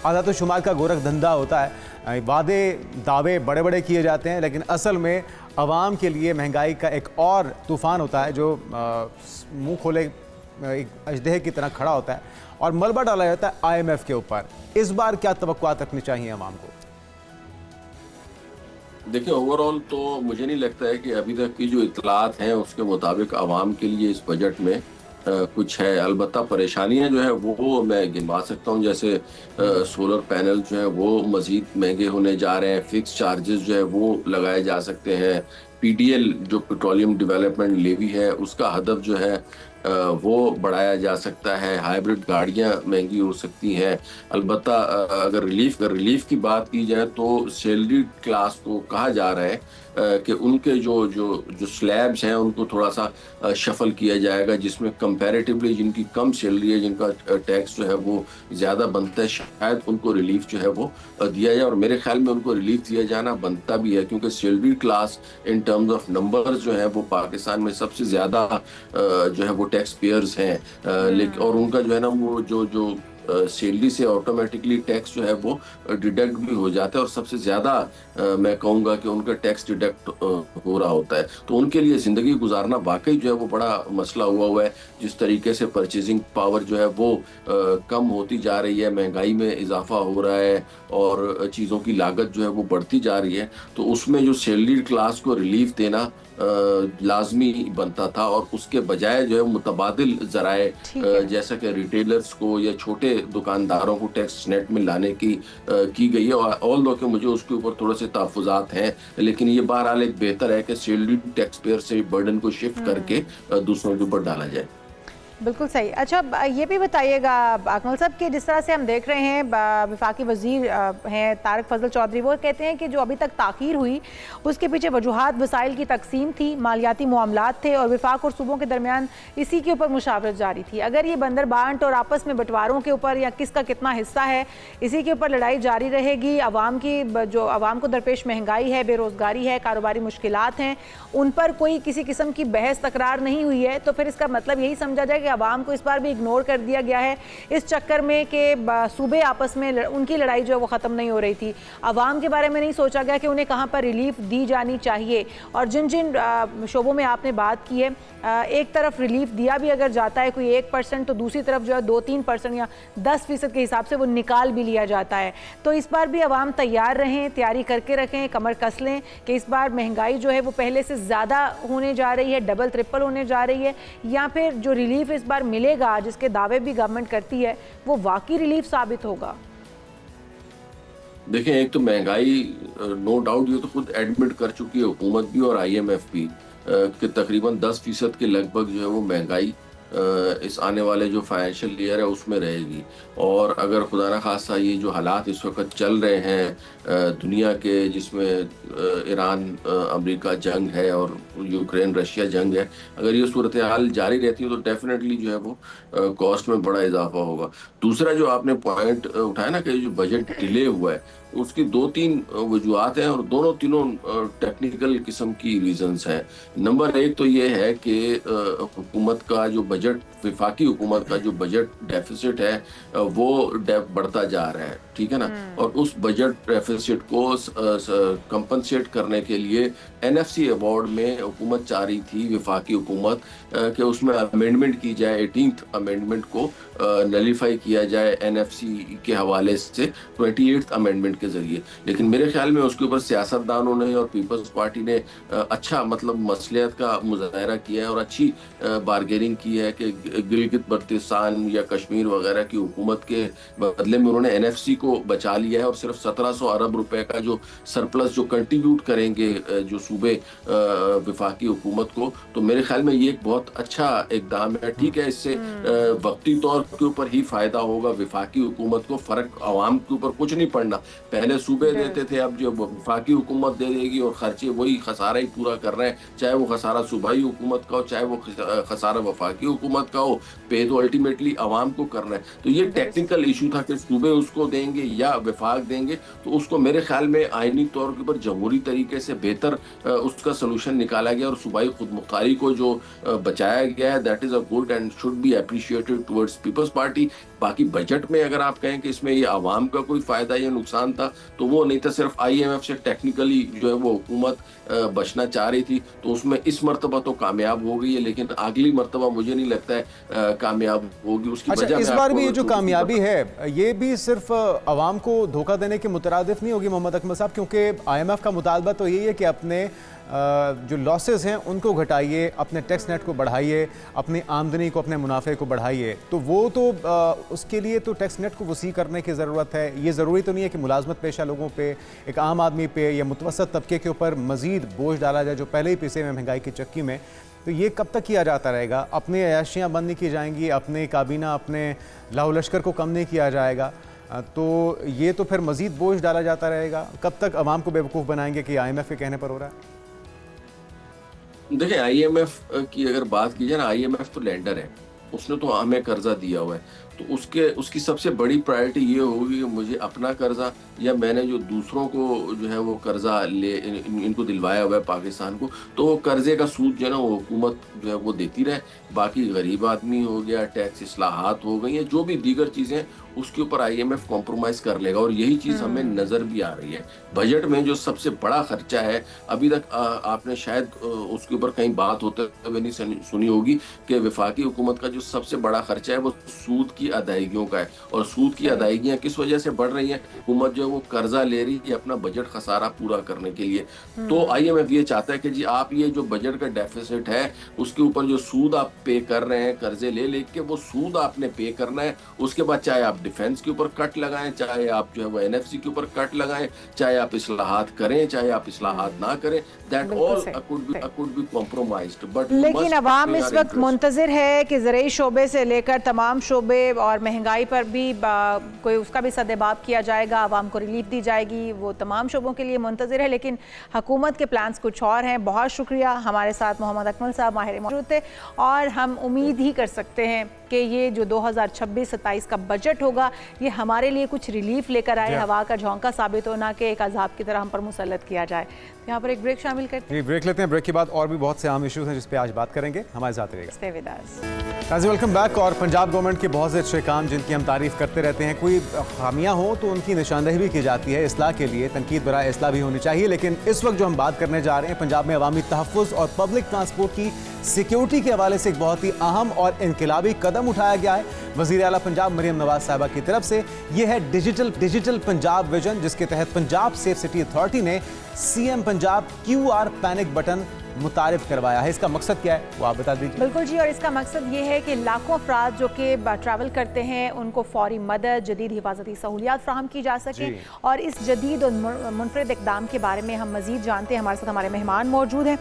आज़ाद शुमार का गोरख धंधा होता है, वादे दावे बड़े बड़े किए जाते हैं, लेकिन असल में आवाम के लिए महंगाई का एक और तूफ़ान होता है जो मुंह खोले एक अजदहे की तरह खड़ा होता है और मलबा डाला जाता है IMF के ऊपर। इस बार क्या तवक्कुआत रखनी चाहिए आवाम को?
देखिए, ओवरऑल तो मुझे नहीं लगता है कि अभी तक की जो इतलात हैं उसके मुताबिक आवाम के लिए इस बजट में कुछ है। अलबत्ता परेशानियां जो है वो मैं गिनवा सकता हूं, जैसे सोलर पैनल जो है वो मज़ीद महंगे होने जा रहे हैं, फिक्स चार्जेस जो है वो लगाए जा सकते हैं, PDL जो पेट्रोलियम डेवलपमेंट लेवी है उसका हदफ जो है वो बढ़ाया जा सकता है, हाइब्रिड गाड़ियां महंगी हो सकती हैं। अलबत्ता अगर रिलीफ की बात की जाए तो सैलरी क्लास को कहा जा रहा है कि उनके जो जो जो स्लैब्स हैं उनको थोड़ा सा शफल किया जाएगा, जिसमें कंपैरेटिवली जिनकी कम सैलरी है, जिनका टैक्स जो है वो ज़्यादा बनता है, शायद उनको रिलीफ जो है वो दिया जाए। और मेरे ख्याल में उनको रिलीफ दिया जाना बनता भी है, क्योंकि salary class in terms of numbers जो है वो पाकिस्तान में सबसे ज़्यादा जो है वो टैक्स पेयर्स हैं, लेकिन और उनका जो है ना वो जो जो सैलरी से ऑटोमेटिकली टैक्स जो है वो डिडक्ट भी हो जाता है, और सबसे ज़्यादा मैं कहूँगा कि उनका टैक्स डिडक्ट हो रहा होता है। तो उनके लिए ज़िंदगी गुजारना वाकई जो है वो बड़ा मसला हुआ है। जिस तरीके से परचेजिंग पावर जो है वो कम होती जा रही है, महंगाई में इजाफा हो रहा है और चीज़ों की लागत जो है वो बढ़ती जा रही है, तो उसमें जो सैलरी क्लास को रिलीफ देना लाजमी बनता था, और उसके बजाय जो है मुतबादिल ज़राए जैसा कि रिटेलर्स को या छोटे दुकानदारों को टैक्स नेट में लाने की गई है। और ऑल दो कि मुझे उसके ऊपर थोड़े से तहफ़्फ़ुज़ात हैं, लेकिन ये बहरहाल एक बेहतर है कि सैलरी टैक्स पेयर से बर्डन को शिफ्ट करके दूसरों के ऊपर डाला जाए।
बिल्कुल सही। अच्छा, ये भी बताइएगा अकमल साहब कि जिस तरह से हम देख रहे हैं वफाकी वज़ीर हैं तारिक फजल चौधरी, वो कहते हैं कि जो अभी तक ताख़ीर हुई उसके पीछे वजूहात वसाइल की तकसीम थी, मालियाती मामलात थे, और वफाक और सूबों के दरमियान इसी के ऊपर मुशावरत जारी थी। अगर ये बंदर बांट और आपस में बंटवारों के ऊपर या किसका कितना हिस्सा है, इसी के ऊपर लड़ाई जारी रहेगी, अवाम की जो अवाम को दरपेश महंगाई है, बेरोज़गारी है, कारोबारी मुश्किलात हैं, उन पर कोई किसी किस्म की बहस तकरार नहीं हुई है, तो फिर इसका मतलब यही समझा जाए कि अवाम को इस बार भी इग्नोर कर दिया गया है इस चक्कर में कि सूबे आपस में उनकी लड़ाई जो है वो ख़त्म नहीं हो रही थी। अवाम के बारे में नहीं सोचा गया कि उन्हें कहाँ पर रिलीफ दी जानी चाहिए, और जिन जिन शोबों में आपने बात की है, एक तरफ रिलीफ दिया भी अगर जाता है कोई 1%, तो दूसरी तरफ जो है 2-3% या 10% के हिसाब से वो निकाल भी लिया जाता है। तो इस बार भी अवाम तैयार रहें, तैयारी करके रखें, कमर कस लें कि इस बार महंगाई जो है वो पहले से ज़्यादा होने जा रही है, डबल ट्रिपल होने जा रही है, या फिर जो रिलीफ इस बार मिलेगा जिसके दावे भी गवर्नमेंट करती है वो वाकई रिलीफ साबित होगा।
देखें, एक तो महंगाई नो डाउट ये तो खुद एडमिट कर चुकी है हुकूमत भी और IMF भी कि तकरीबन 10% के लगभग जो है वो महंगाई इस आने वाले जो फाइनेंशियल ईयर है उसमें रहेगी। और अगर खुदा न खास्ता ये जो हालात इस वक्त चल रहे हैं दुनिया के, जिसमें ईरान अमेरिका जंग है और यूक्रेन रशिया जंग है, अगर ये सूरत हाल जारी रहती है तो डेफिनेटली जो है वो कॉस्ट में बड़ा इजाफा होगा। दूसरा जो आपने पॉइंट उठाया ना कि जो बजट डिले हुआ है, उसकी 2-3 वजूहत हैं और तीनों टेक्निकल किस्म की रीजंस हैं। नंबर 1 तो ये है कि हुकूमत का जो बजट, वफाकी हुकूमत का जो बजट डेफिसिट है वो बढ़ता जा रहा है, ठीक है ना। और उस बजट डेफिसिट को कंपनसेट करने के लिए NFC अवार्ड में हुकूमत चाह रही थी, वफाकी हुकूमत, कि उसमें अमेंडमेंट की जाए, 18th अमेंडमेंट को नलीफाई किया जाए NFC के हवाले से 28th अमेंडमेंट के जरिए। लेकिन मेरे ख्याल में उसके ऊपर सियासतदानों ने और पीपल्स पार्टी ने अच्छा मतलब मसलियत का मुजाहरा किया है और अच्छी बारगेनिंग की है कि गिलगित बल्तिस्तान या कश्मीर वगैरह की हुकूमत के बदले में उन्होंने NFC को बचा लिया है और सिर्फ 1700 अरब रुपए का जो सरप्लस जो कंट्रीब्यूट करेंगे जो सूबे वफाकी हुकूमत को, तो मेरे ख्याल में ये एक बहुत अच्छा इकदाम है। ठीक है, इससे वक्ती तौर के ऊपर ही फायदा होगा वफाकी हुकूमत को, फर्क आवाम के ऊपर कुछ नहीं पड़ना। पहले सूबे देते थे, अब जो वफाकी हुकूमत दे देगी और खर्चे वही खसारा ही पूरा कर रहे हैं, चाहे वो खसारा सूबाई हुकूमत का हो चाहे वो खसारा वफाकी हुकूमत का हो, पे तो अल्टीमेटली आवाम को करना है। तो ये टेक्निकल इशू था कि सूबे उसको देंगे या वफाक देंगे, तो उसको मेरे ख्याल में आईनी तौर के ऊपर जमहूरी तरीके से बेहतर उसका सोल्यूशन निकाला गया और सूबाई खुद मुख्तारी को जो बचाया गया है, that is a good and should be appreciated towards Peoples Party. बाकी बजट में अगर आप कहें कि इसमें ये आवाम का कोई फायदा या नुकसान था, तो वो नहीं था। सिर्फ IMF से टेक्निकली जो है वो हुकूमत बचना चाह रही थी, तो उसमें इस मरतबा तो कामयाब हो गई है, लेकिन अगली मरतबा मुझे नहीं लगता है कामयाब होगी। उसकी वजह
इस बार भी ये जो कामयाबी है ये भी सिर्फ आवाम को धोखा देने के मुतरादिफ नहीं होगी मोहम्मद अकमल साहब, क्योंकि IMF का मुतालबा तो यही है कि अपने जो लॉसेस हैं उनको घटाइए, अपने टैक्स नेट को बढ़ाइए, अपनी आमदनी को, अपने मुनाफे को बढ़ाइए। तो वो तो उसके लिए तो टैक्स नेट को वसी करने की ज़रूरत है। ये ज़रूरी तो नहीं है कि मुलाजमत पेशा लोगों पे, एक आम आदमी पे या मुतवसत तबके के ऊपर मज़ीद बोझ डाला जाए जो पहले ही पिसे में महंगाई की चक्की में। तो ये कब तक किया जाता रहेगा? अपनी अयाशियाँ बंद नहीं की जाएंगी, अपने काबीना, अपने लाहौ लश्कर को कम नहीं किया जाएगा, तो ये तो फिर मज़ीद बोझ डाला जाता रहेगा। कब तक अवाम को बेवकूफ़ बनाएंगे कि IMF के कहने पर हो रहा है?
देखिए IMF की अगर बात की जाए ना, IMF तो लेंडर है, उसने तो हमें कर्जा दिया हुआ है, तो उसकी सबसे बड़ी प्रायोरिटी ये होगी कि मुझे अपना कर्जा या मैंने जो दूसरों को जो है वो कर्जा इनको दिलवाया हुआ है पाकिस्तान को, तो वो कर्जे का सूद जो है ना वो हुकूमत जो है वो देती रहे। बाकी गरीब आदमी हो गया, टैक्स इस्लाहात हो गई, जो भी दीगर चीजें उसके ऊपर IMF कॉम्प्रोमाइज कर लेगा, और यही चीज हमें नजर भी आ रही है। बजट में जो सबसे बड़ा खर्चा है, अभी तक आपने शायद उसके ऊपर कहीं बात होते हुए नहीं सुनी होगी कि वफाकी हुकूमत का जो सबसे बड़ा खर्चा है वो सूद की अदायगियों का है। और सूद की अदायगियां किस वजह से बढ़ रही हैं? हुकूमत जो है वो कर्जा ले रही है अपना बजट खसारा पूरा करने के लिए। तो IMF ये चाहता है कि जी आप ये जो बजट का डेफिसिट है उसके ऊपर जो सूद आप पे कर रहे हैं कर्जे ले लेके, वो सूद आपने पे करना है। उसके बाद चाहे आप डिफेंस के ऊपर कट लगाएं, चाहे आप जो है वो NFC के ऊपर कट लगाएं, चाहे आप इस्लाहात करें, चाहे आप इस्लाहात ना करें, that all could be compromised. But
लेकिन अवाम इस वक्त मुंतजिर है कि ज़राई शोबे से लेकर तमाम शोबे और महंगाई पर भी कोई उसका भी सदेबाब किया जाएगा, आवाम को रिलीफ दी जाएगी, वो तमाम शोबों के लिए मुंतजिर है। लेकिन हुकूमत के प्लान्स कुछ और हैं। बहुत शुक्रिया, हमारे साथ मोहम्मद अकमल साहब माहिर मौजूद थे, और हम उम्मीद ही कर सकते हैं कि ये जो 2026-27 का बजट होगा ये हमारे लिए कुछ रिलीफ लेकर आए, हवा का झोंका साबित होना कि एक अजाब की तरह हम पर मुसल्लत किया जाए। यहाँ पर एक ब्रेक शामिल करते हैं।
ब्रेक लेते हैं। ब्रेक के बाद और भी बहुत से अहम इश्यूज हैं जिस पे आज बात करेंगे, हमारे साथ रहेगा।
Stay with us.
Welcome back. और पंजाब गवर्नमेंट के बहुत से अच्छे काम जिनकी हम तारीफ करते रहते हैं, कोई खामियां हो तो उनकी निशानदेही भी की जाती है, इस्लाह के लिए तनकीद बराए इस्लाह भी होनी चाहिए। लेकिन इस वक्त जो हम बात करने जा रहे हैं, पंजाब में अवामी तहफ़्फ़ुज़ और पब्लिक ट्रांसपोर्ट की सिक्योरिटी के हवाले से एक बहुत ही अहम और इनकलाबी कदम उठाया गया है वज़ीर आला पंजाब मरियम नवाज साहिबा की तरफ से। यह है डिजिटल पंजाब विजन, जिसके तहत पंजाब सेफ सिटी अथॉरिटी ने CM Punjab QR panic button मुतारिफ करवाया है। इसका मकसद क्या है वो आप बता दीजिए।
बिल्कुल जी, और इसका मकसद ये है कि लाखों अफराद जो कि ट्रैवल करते हैं उनको फौरी मदद, जदीद हिफाजती सहूलियात फ्राहम की जा सके। और इस जदीद और मुनफरद इक़दाम के बारे में हम मज़ीद जानते हैं। हमारे साथ हमारे मेहमान मौजूद हैं।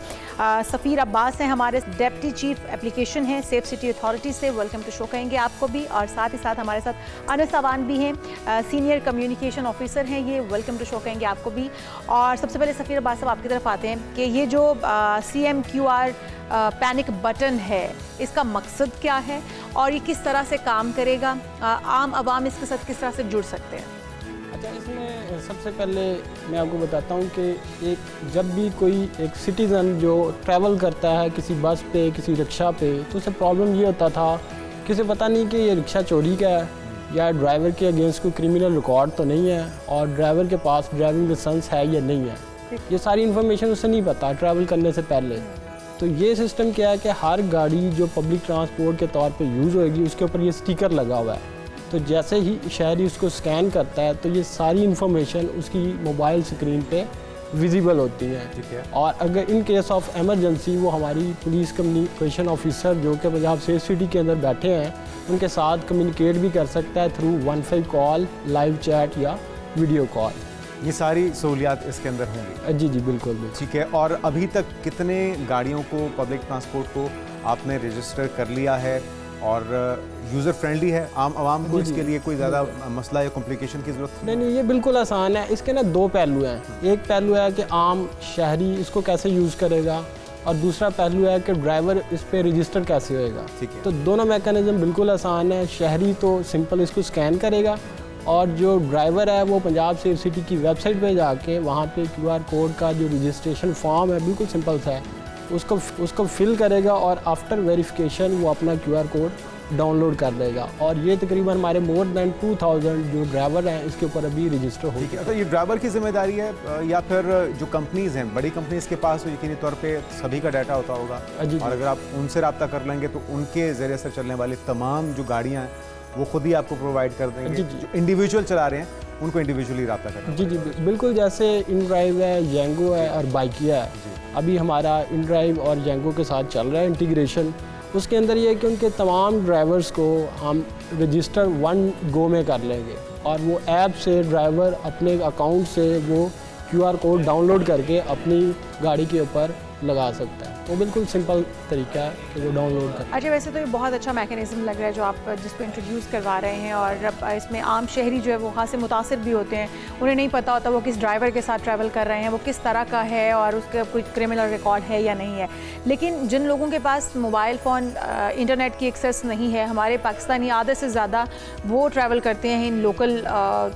सफ़ीर अब्बास हैं, हमारे डेप्टी चीफ एप्लीकेशन हैं सेफ सिटी अथॉरिटी से। वेलकम टू शो कहेंगे आपको भी। और साथ ही साथ हमारे साथ अनस अवान भी हैं, सीनियर कम्युनिकेशन ऑफिसर हैं ये। वेलकम टू शो कहेंगे आपको भी। और सबसे पहले सफ़ीर अब्बास साहब आपकी तरफ आते हैं कि ये जो CM QR पैनिक बटन है, इसका मकसद क्या है और ये किस तरह से काम करेगा? आम आवाम इसके साथ किस तरह से जुड़ सकते हैं?
अच्छा, इसमें सबसे पहले मैं आपको बताता हूँ कि जब भी कोई एक सिटीज़न जो ट्रैवल करता है किसी बस पे, किसी रिक्शा पे, तो उसे प्रॉब्लम ये होता था कि उसे पता नहीं कि ये रिक्शा चोरी का है या ड्राइवर के अगेंस्ट कोई क्रिमिनल रिकॉर्ड तो नहीं है और ड्राइवर के पास ड्राइविंग लाइसेंस है या नहीं है। ये सारी इन्फॉर्मेशन उसे नहीं पता ट्रैवल करने से पहले। तो ये सिस्टम क्या है कि हर गाड़ी जो पब्लिक ट्रांसपोर्ट के तौर पे यूज़ होएगी उसके ऊपर ये स्टिकर लगा हुआ है। तो जैसे ही शहरी उसको स्कैन करता है तो ये सारी इन्फॉर्मेशन उसकी मोबाइल स्क्रीन पे विजिबल होती है। और अगर इन केस ऑफ एमरजेंसी वो हमारी पुलिस कम्युनिकेशन ऑफिसर जो कि पंजाब सेफ सिटी के अंदर बैठे हैं उनके साथ कम्युनिकेट भी कर सकता है थ्रू 15 कॉल, लाइव चैट या वीडियो कॉल।
ये सारी सहूलियात इसके अंदर होंगी?
जी जी बिल्कुल।
ठीक है। और अभी तक कितने गाड़ियों को, पब्लिक ट्रांसपोर्ट को आपने रजिस्टर कर लिया है और यूज़र फ्रेंडली है? आम आवाम को इसके लिए कोई ज़्यादा मसला या कॉम्प्लिकेशन की ज़रूरत
नहीं? ये बिल्कुल आसान है। इसके ना दो पहलू हैं। एक पहलू है कि आम शहरी इसको कैसे यूज़ करेगा और दूसरा पहलू है कि ड्राइवर इस पर रजिस्टर कैसे होएगा।
ठीक है।
तो दोनों मैकेनिज्म बिल्कुल आसान है। शहरी तो सिंपल इसको स्कैन करेगा और जो ड्राइवर है वो पंजाब सेफ सिटी की वेबसाइट पे जाके वहाँ पे QR कोड का जो रजिस्ट्रेशन फॉर्म है बिल्कुल सिंपल सा है, उसको फिल करेगा और आफ्टर वेरिफिकेशन वो अपना QR कोड डाउनलोड कर लेगा। और ये तकरीबन हमारे मोर दैन 2000 जो ड्राइवर हैं इसके ऊपर अभी रजिस्टर हो गया।
तो ये ड्राइवर की जिम्मेदारी है या फिर जो कंपनीज़ हैं, बड़ी कंपनीज़ के पास तो यकीनी तौर पे सभी का डाटा होता होगा और अगर आप उनसे रब्ता कर लेंगे तो उनके ज़रिए से चलने वाली तमाम जो गाड़ियाँ हैं वो खुद ही आपको प्रोवाइड कर देंगे? जो इंडिविजुअल चला रहे हैं उनको इंडिविजुअली रब्ता करना?
जी बिल्कुल। जैसे InDrive है, जेंगो है और बाइकिया है। अभी हमारा InDrive और जेंगो के साथ चल रहा है इंटीग्रेशन। उसके अंदर ये है कि उनके तमाम ड्राइवर्स को हम रजिस्टर 1 गो में कर लेंगे और वो ऐप से ड्राइवर अपने अकाउंट से वो QR कोड डाउनलोड करके अपनी गाड़ी के ऊपर लगा सकता है। वो बिल्कुल सिंपल तरीका है कि वो डाउनलोड कर।
अच्छा, वैसे तो ये बहुत अच्छा मैकेनिज्म लग रहा है जो आप जिसको इंट्रोड्यूस करवा रहे हैं, और अब इसमें आम शहरी जो है वो खासे मुतासिर भी होते हैं, उन्हें नहीं पता होता वो किस ड्राइवर के साथ ट्रैवल कर रहे हैं, वो किस तरह का है और उसका कोई क्रिमिनल रिकॉर्ड है या नहीं है। लेकिन जिन लोगों के पास मोबाइल फ़ोन इंटरनेट की एक्सेस नहीं है, हमारे पाकिस्तानी आधे से ज़्यादा वो ट्रैवल करते हैं, इन लोकल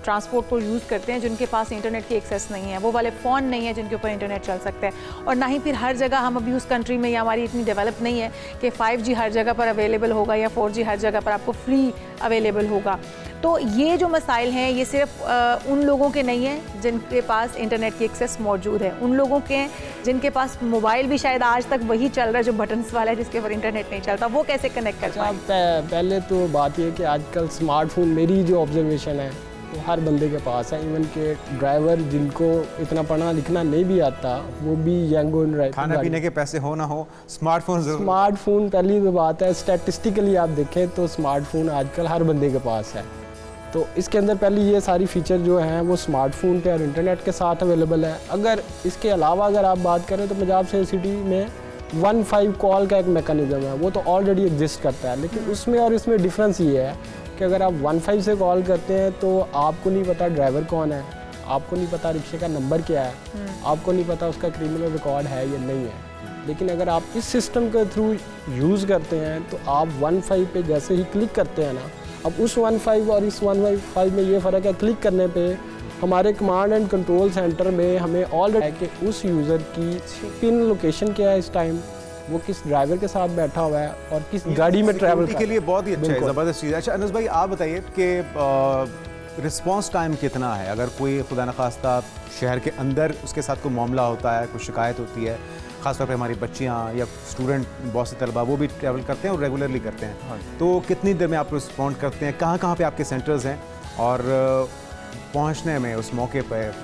ट्रांसपोर्ट को यूज़ करते हैं जिनके पास इंटरनेट की एक्सेस नहीं है, वो वाले फ़ोन नहीं है जिनके ऊपर इंटरनेट चल सकता है, और ना ही फिर हर जगह हम अभी उस कंट्री में या हमारी इतनी डेवलप नहीं है कि 5G हर जगह पर अवेलेबल होगा या 4G हर जगह पर आपको फ्री अवेलेबल होगा। तो ये जो मसाइल हैं ये सिर्फ उन लोगों के नहीं हैं जिनके पास इंटरनेट की एक्सेस मौजूद है, उन लोगों के हैं जिनके पास मोबाइल भी शायद आज तक वही चल रहा है जो बटन्स वाला है, जिसके ऊपर इंटरनेट नहीं चलता, वो कैसे कनेक्ट कर पाए?
पहले तो बात ये कि आजकल स्मार्टफोन, मेरी जो ऑब्जर्वेशन है वो हर बंदे के पास है। इवन के ड्राइवर जिनको इतना पढ़ना लिखना नहीं भी आता वो भी यंग ऑन ड्राइव,
खाना पीने के पैसे हो ना हो, स्मार्टफोन जरूर।
स्मार्टफोन पहली तो बात है, स्टैटिस्टिकली आप देखें तो स्मार्टफोन आजकल हर बंदे के पास है। तो इसके अंदर पहले ये सारी फीचर जो हैं वो स्मार्टफोन पे और इंटरनेट के साथ अवेलेबल है। अगर इसके अलावा अगर आप बात करें तो पंजाब सेहत सिटी में 15 कॉल का एक मैकेनिज्म है, वो तो ऑलरेडी एग्जिस्ट करता है, लेकिन उसमें और इसमें डिफरेंस ये है कि अगर आप 15 से कॉल करते हैं तो आपको नहीं पता ड्राइवर कौन है, आपको नहीं पता रिक्शे का नंबर क्या है, आपको नहीं पता उसका क्रिमिनल रिकॉर्ड है या नहीं है। लेकिन अगर आप इस सिस्टम के थ्रू यूज़ करते हैं तो आप 15 पे जैसे ही क्लिक करते हैं ना, अब उस 15 और इस 15 में ये फ़र्क है, क्लिक करने पे हमारे कमांड एंड कंट्रोल सेंटर में हमें ऑलरेडी है कि उस यूज़र की पिन लोकेशन क्या है, इस टाइम वो किस ड्राइवर के साथ बैठा हुआ है और किस गाड़ी में ट्रैवल
के लिए बहुत ही अच्छा है, ज़बरदस्त चीज़ है। अच्छा अनस भाई आप बताइए कि रिस्पांस टाइम कितना है अगर कोई खुदा न खास्ता शहर के अंदर उसके साथ कोई मामला होता है, कोई शिकायत होती है, ख़ासतौर पे हमारी बच्चियाँ या स्टूडेंट बहुत से तलबा वो भी ट्रैवल करते हैं और रेगुलरली करते हैं, तो कितनी देर में आप रिस्पॉन्ड करते हैं, कहाँ कहाँ पे आपके सेंटर्स हैं, और पहुँचने में उस मौके पर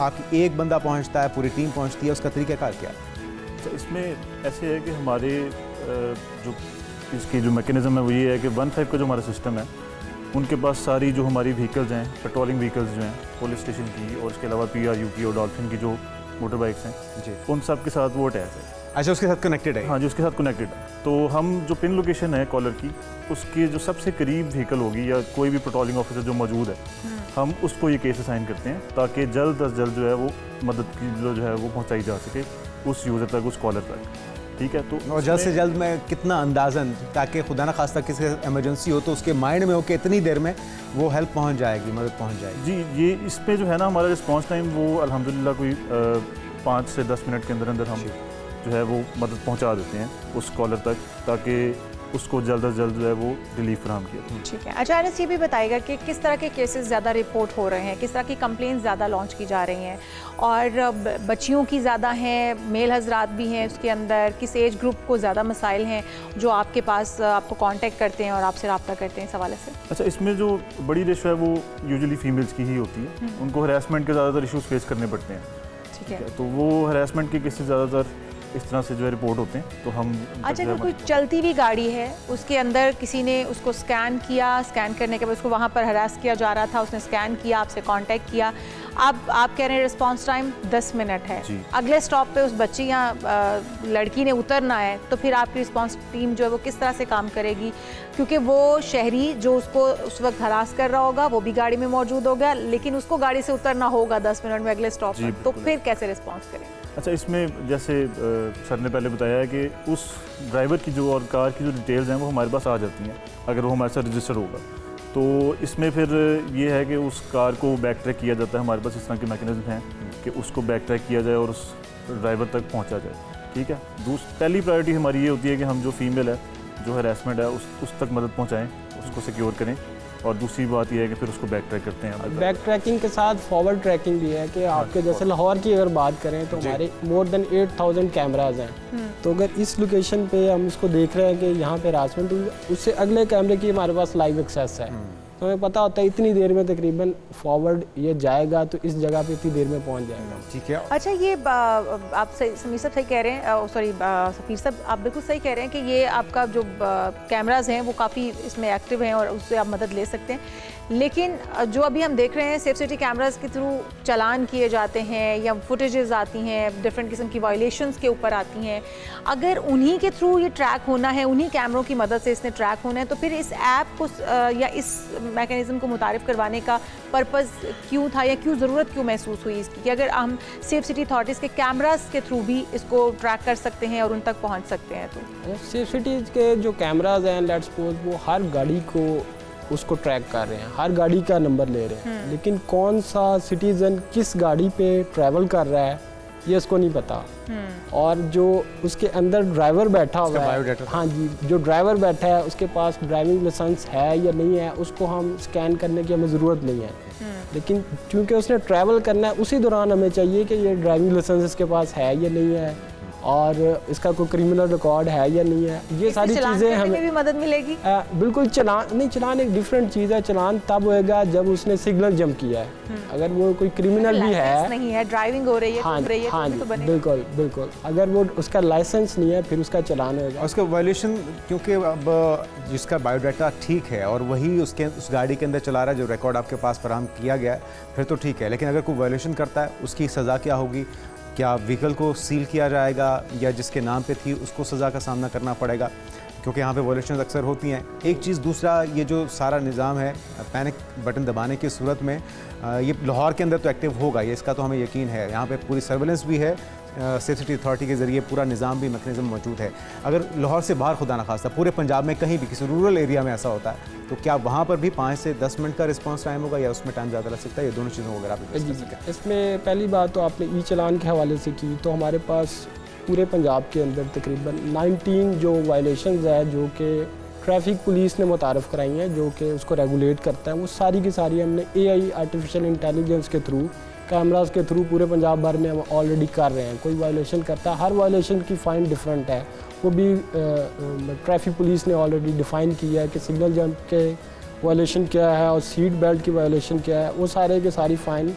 आपकी एक बंदा पहुँचता है, पूरी टीम पहुँचती है, उसका तरीक़ाकार क्या है?
इसमें ऐसे है कि हमारे जो इसकी जो मैकेनिज़्म है वो ये है कि 15 का जो हमारा सिस्टम है उनके पास सारी जो हमारी व्हीकल्स हैं, पेट्रोलिंग व्हीकल्स जो हैं पुलिस स्टेशन की और इसके अलावा PRU की और डॉल्फिन की जो मोटर बाइक्स हैं जी, उन सब के साथ वो अटैच है।
अच्छा, उसके साथ कनेक्टेड है?
हाँ जी, उसके साथ कनेक्टेड है। तो हम जो पिन लोकेशन है कॉलर की, उसके जो सबसे करीब व्हीकल होगी या कोई भी पेट्रोलिंग ऑफिसर जो मौजूद है, हम उसको ये केस असाइन करते हैं ताकि जल्द अज जल्द जो है वो मदद की जो है वो पहुँचाई जा सके उस यूज़र तक, उस कॉलर तक। ठीक है, तो
और जल्द से जल्द में कितना अंदाज़न, ताकि खुदा न खास्ता किसी इमरजेंसी हो तो उसके माइंड में हो कि इतनी देर में वो हेल्प पहुंच जाएगी, मदद पहुंच जाएगी? जी,
ये इस पे जो है ना हमारा रिस्पांस टाइम वो अल्हम्दुलिल्लाह कोई 5 से 10 मिनट के अंदर अंदर हम जो है वो मदद पहुंचा देते हैं उस कॉलर तक, ताकि उसको जल्द से जल्द जो है वो रिलीफ फराहम किया।
ठीक है। अच्छा अनस, ये भी बताइएगा कि किस तरह के केसेस ज़्यादा रिपोर्ट हो रहे हैं, किस तरह की कंप्लेंट्स ज़्यादा लॉन्च की जा रही हैं, और बच्चियों की ज़्यादा हैं, मेल हजरात भी हैं उसके अंदर, किस एज ग्रुप को ज़्यादा मसाइल हैं जो आपके पास आपको कांटेक्ट करते हैं और आपसे रब्ता करते हैं इस हवाले से?
अच्छा, इसमें जो बड़ी रेशो है वो यूजुअली फीमेल्स की ही होती है, उनको हरासमेंट के ज़्यादातर इशूज़ फेस करने पड़ते हैं।
ठीक है,
तो वो हरासमेंट के केसेस ज़्यादातर इस तरह से जो है रिपोर्ट होते हैं, तो हम
अच्छा अगर कोई चलती हुई गाड़ी है, उसके अंदर किसी ने उसको स्कैन किया, स्कैन करने के बाद उसको वहाँ पर हरास किया जा रहा था, उसने स्कैन किया, आपसे कांटेक्ट किया, आप कह रहे हैं रिस्पांस टाइम 10 मिनट है, अगले स्टॉप पे उस बच्ची या लड़की ने उतरना है, तो फिर आपकी रिस्पांस टीम जो है वो किस तरह से काम करेगी? क्योंकि वो शहरी जो उसको उस वक्त हरास कर रहा होगा वो भी गाड़ी में मौजूद होगा, लेकिन उसको गाड़ी से उतरना होगा 10 मिनट में अगले स्टॉप पर, तो फिर कैसे रिस्पॉन्स करें?
अच्छा, इसमें जैसे सर ने पहले बताया है कि उस ड्राइवर की जो और कार की जो डिटेल्स हैं वो हमारे पास आ जाती हैं अगर वो हमारे साथ रजिस्टर होगा, तो इसमें फिर ये है कि उस कार को बैक ट्रैक किया जाता है। हमारे पास इस तरह के मैकेनिज्म हैं कि उसको बैक ट्रैक किया जाए और उस ड्राइवर तक पहुंचा जाए। ठीक है, पहली प्रायोरिटी हमारी ये होती है कि हम जो फीमेल है, जो हरासमेंट है, उस तक मदद पहुँचाएँ, उसको सिक्योर करें, और दूसरी बात यह है कि फिर उसको बैक ट्रैक करते हैं।
बैक ट्रैकिंग के साथ फॉरवर्ड ट्रैकिंग भी है कि आपके जैसे लाहौर की अगर बात करें तो हमारे मोर देन 8000 कैमराज हैं, तो अगर इस लोकेशन पे हम इसको देख रहे हैं कि यहाँ पे हरासमेंट हुई, उससे अगले कैमरे की हमारे पास लाइव एक्सेस है, तो हमें पता होता है इतनी देर में तकरीबन फॉरवर्ड ये जाएगा तो इस जगह पे इतनी देर में पहुंच जाएगा।
ठीक है।
अच्छा, ये आप समीर साहब सही कह रहे हैं, सॉरी सफीर साहब आप बिल्कुल सही कह रहे हैं कि ये आपका जो कैमराज हैं वो काफ़ी इसमें एक्टिव हैं और उससे आप मदद ले सकते हैं। लेकिन जो अभी हम देख रहे हैं सेफ सिटी कैमराज के थ्रू चालान किए जाते हैं या फुटेजेस आती हैं, डिफरेंट किस्म की वायलेशंस के ऊपर आती हैं, अगर उन्हीं के थ्रू ये ट्रैक होना है, उन्हीं कैमरों की मदद से इसने ट्रैक होना है, तो फिर इस ऐप को या इस मैकेनिज़्म को मुतारिफ करवाने का पर्पज़ क्यों था या क्यों ज़रूरत क्यों महसूस हुई इसकी कि अगर हम सेफ सिटी अथॉरिटीज़ के कैमरास के थ्रू भी इसको ट्रैक कर सकते हैं और उन तक पहुँच सकते हैं? तो
सेफ सिटीज़ के जो कैमराज हैं लेट्स सपोज वो हर गाड़ी को उसको ट्रैक कर रहे हैं, हर गाड़ी का नंबर ले रहे हैं, लेकिन कौन सा सिटीज़न किस गाड़ी पे ट्रैवल कर रहा है ये उसको नहीं पता। और जो उसके अंदर ड्राइवर बैठा हुआ है, हाँ जी, जो ड्राइवर बैठा है उसके पास ड्राइविंग लाइसेंस है या नहीं है उसको हम स्कैन करने की हमें ज़रूरत नहीं है, लेकिन क्योंकि उसने ट्रैवल करना है उसी दौरान हमें चाहिए कि ये ड्राइविंग लाइसेंस इसके पास है या नहीं है और इसका कोई क्रिमिनल रिकॉर्ड है या नहीं है, ये सारी चीज़ें हमें
भी मदद मिलेगी।
बिल्कुल। चलान एक डिफरेंट चीज़ है। चलान तब होएगा जब उसने सिग्नल जंप किया है, अगर वो कोई क्रिमिनल भी है,
नहीं है, ड्राइविंग हो रही है,
हाँ जी,
तो
बिल्कुल बिल्कुल, अगर वो उसका लाइसेंस नहीं है फिर उसका चलान होगा।
उसका वायलेशन, क्योंकि अब जिसका बायोडाटा ठीक है और वही उस गाड़ी के अंदर चला रहा है जो रिकॉर्ड आपके पास फराहम किया गया है, फिर तो ठीक है, लेकिन अगर कोई वायलेशन करता है उसकी सज़ा क्या होगी? क्या व्हीकल को सील किया जाएगा या जिसके नाम पे थी उसको सज़ा का सामना करना पड़ेगा? क्योंकि यहाँ पे वायलेशन अक्सर होती हैं। एक चीज़, दूसरा ये जो सारा निज़ाम है पैनिक बटन दबाने की सूरत में ये लाहौर के अंदर तो एक्टिव होगा, ये इसका तो हमें यकीन है। यहाँ पे पूरी सर्वेलेंस भी है, सेफ सिटी अथॉरिटी के ज़रिए पूरा निज़ाम भी, मैकेनिज़्म मौजूद है। अगर लाहौर से बाहर खुदा न खास्ता पूरे पंजाब में कहीं भी किसी रूरल एरिया में ऐसा होता है तो क्या वहाँ पर भी 5 से 10 मिनट का रिस्पांस टाइम होगा या उसमें टाइम ज़्यादा लग सकता है? ये दोनों चीज़ों को अगर आप
इसमें पहली बात तो आपने ई चलान के हवाले से की, तो हमारे पास पूरे पंजाब के अंदर तकरीबन 19 जो वायलेशंस है जो कि ट्रैफिक पुलिस ने मुतारफ़ कराई हैं, जो कि उसको रेगुलेट करता है, वो सारी की सारी हमने AI आर्टिफिशियल इंटेलिजेंस के थ्रू, कैमरास के थ्रू पूरे पंजाब भर में हम ऑलरेडी कर रहे हैं। कोई वायलेशन करता है, हर वायलेशन की फ़ाइन डिफरेंट है, वो भी ट्रैफिक पुलिस ने ऑलरेडी डिफ़ाइन किया है कि सिग्नल जंप के वायलेशन क्या है और सीट बेल्ट की वायलेशन क्या है, वो सारे के सारी फ़ाइन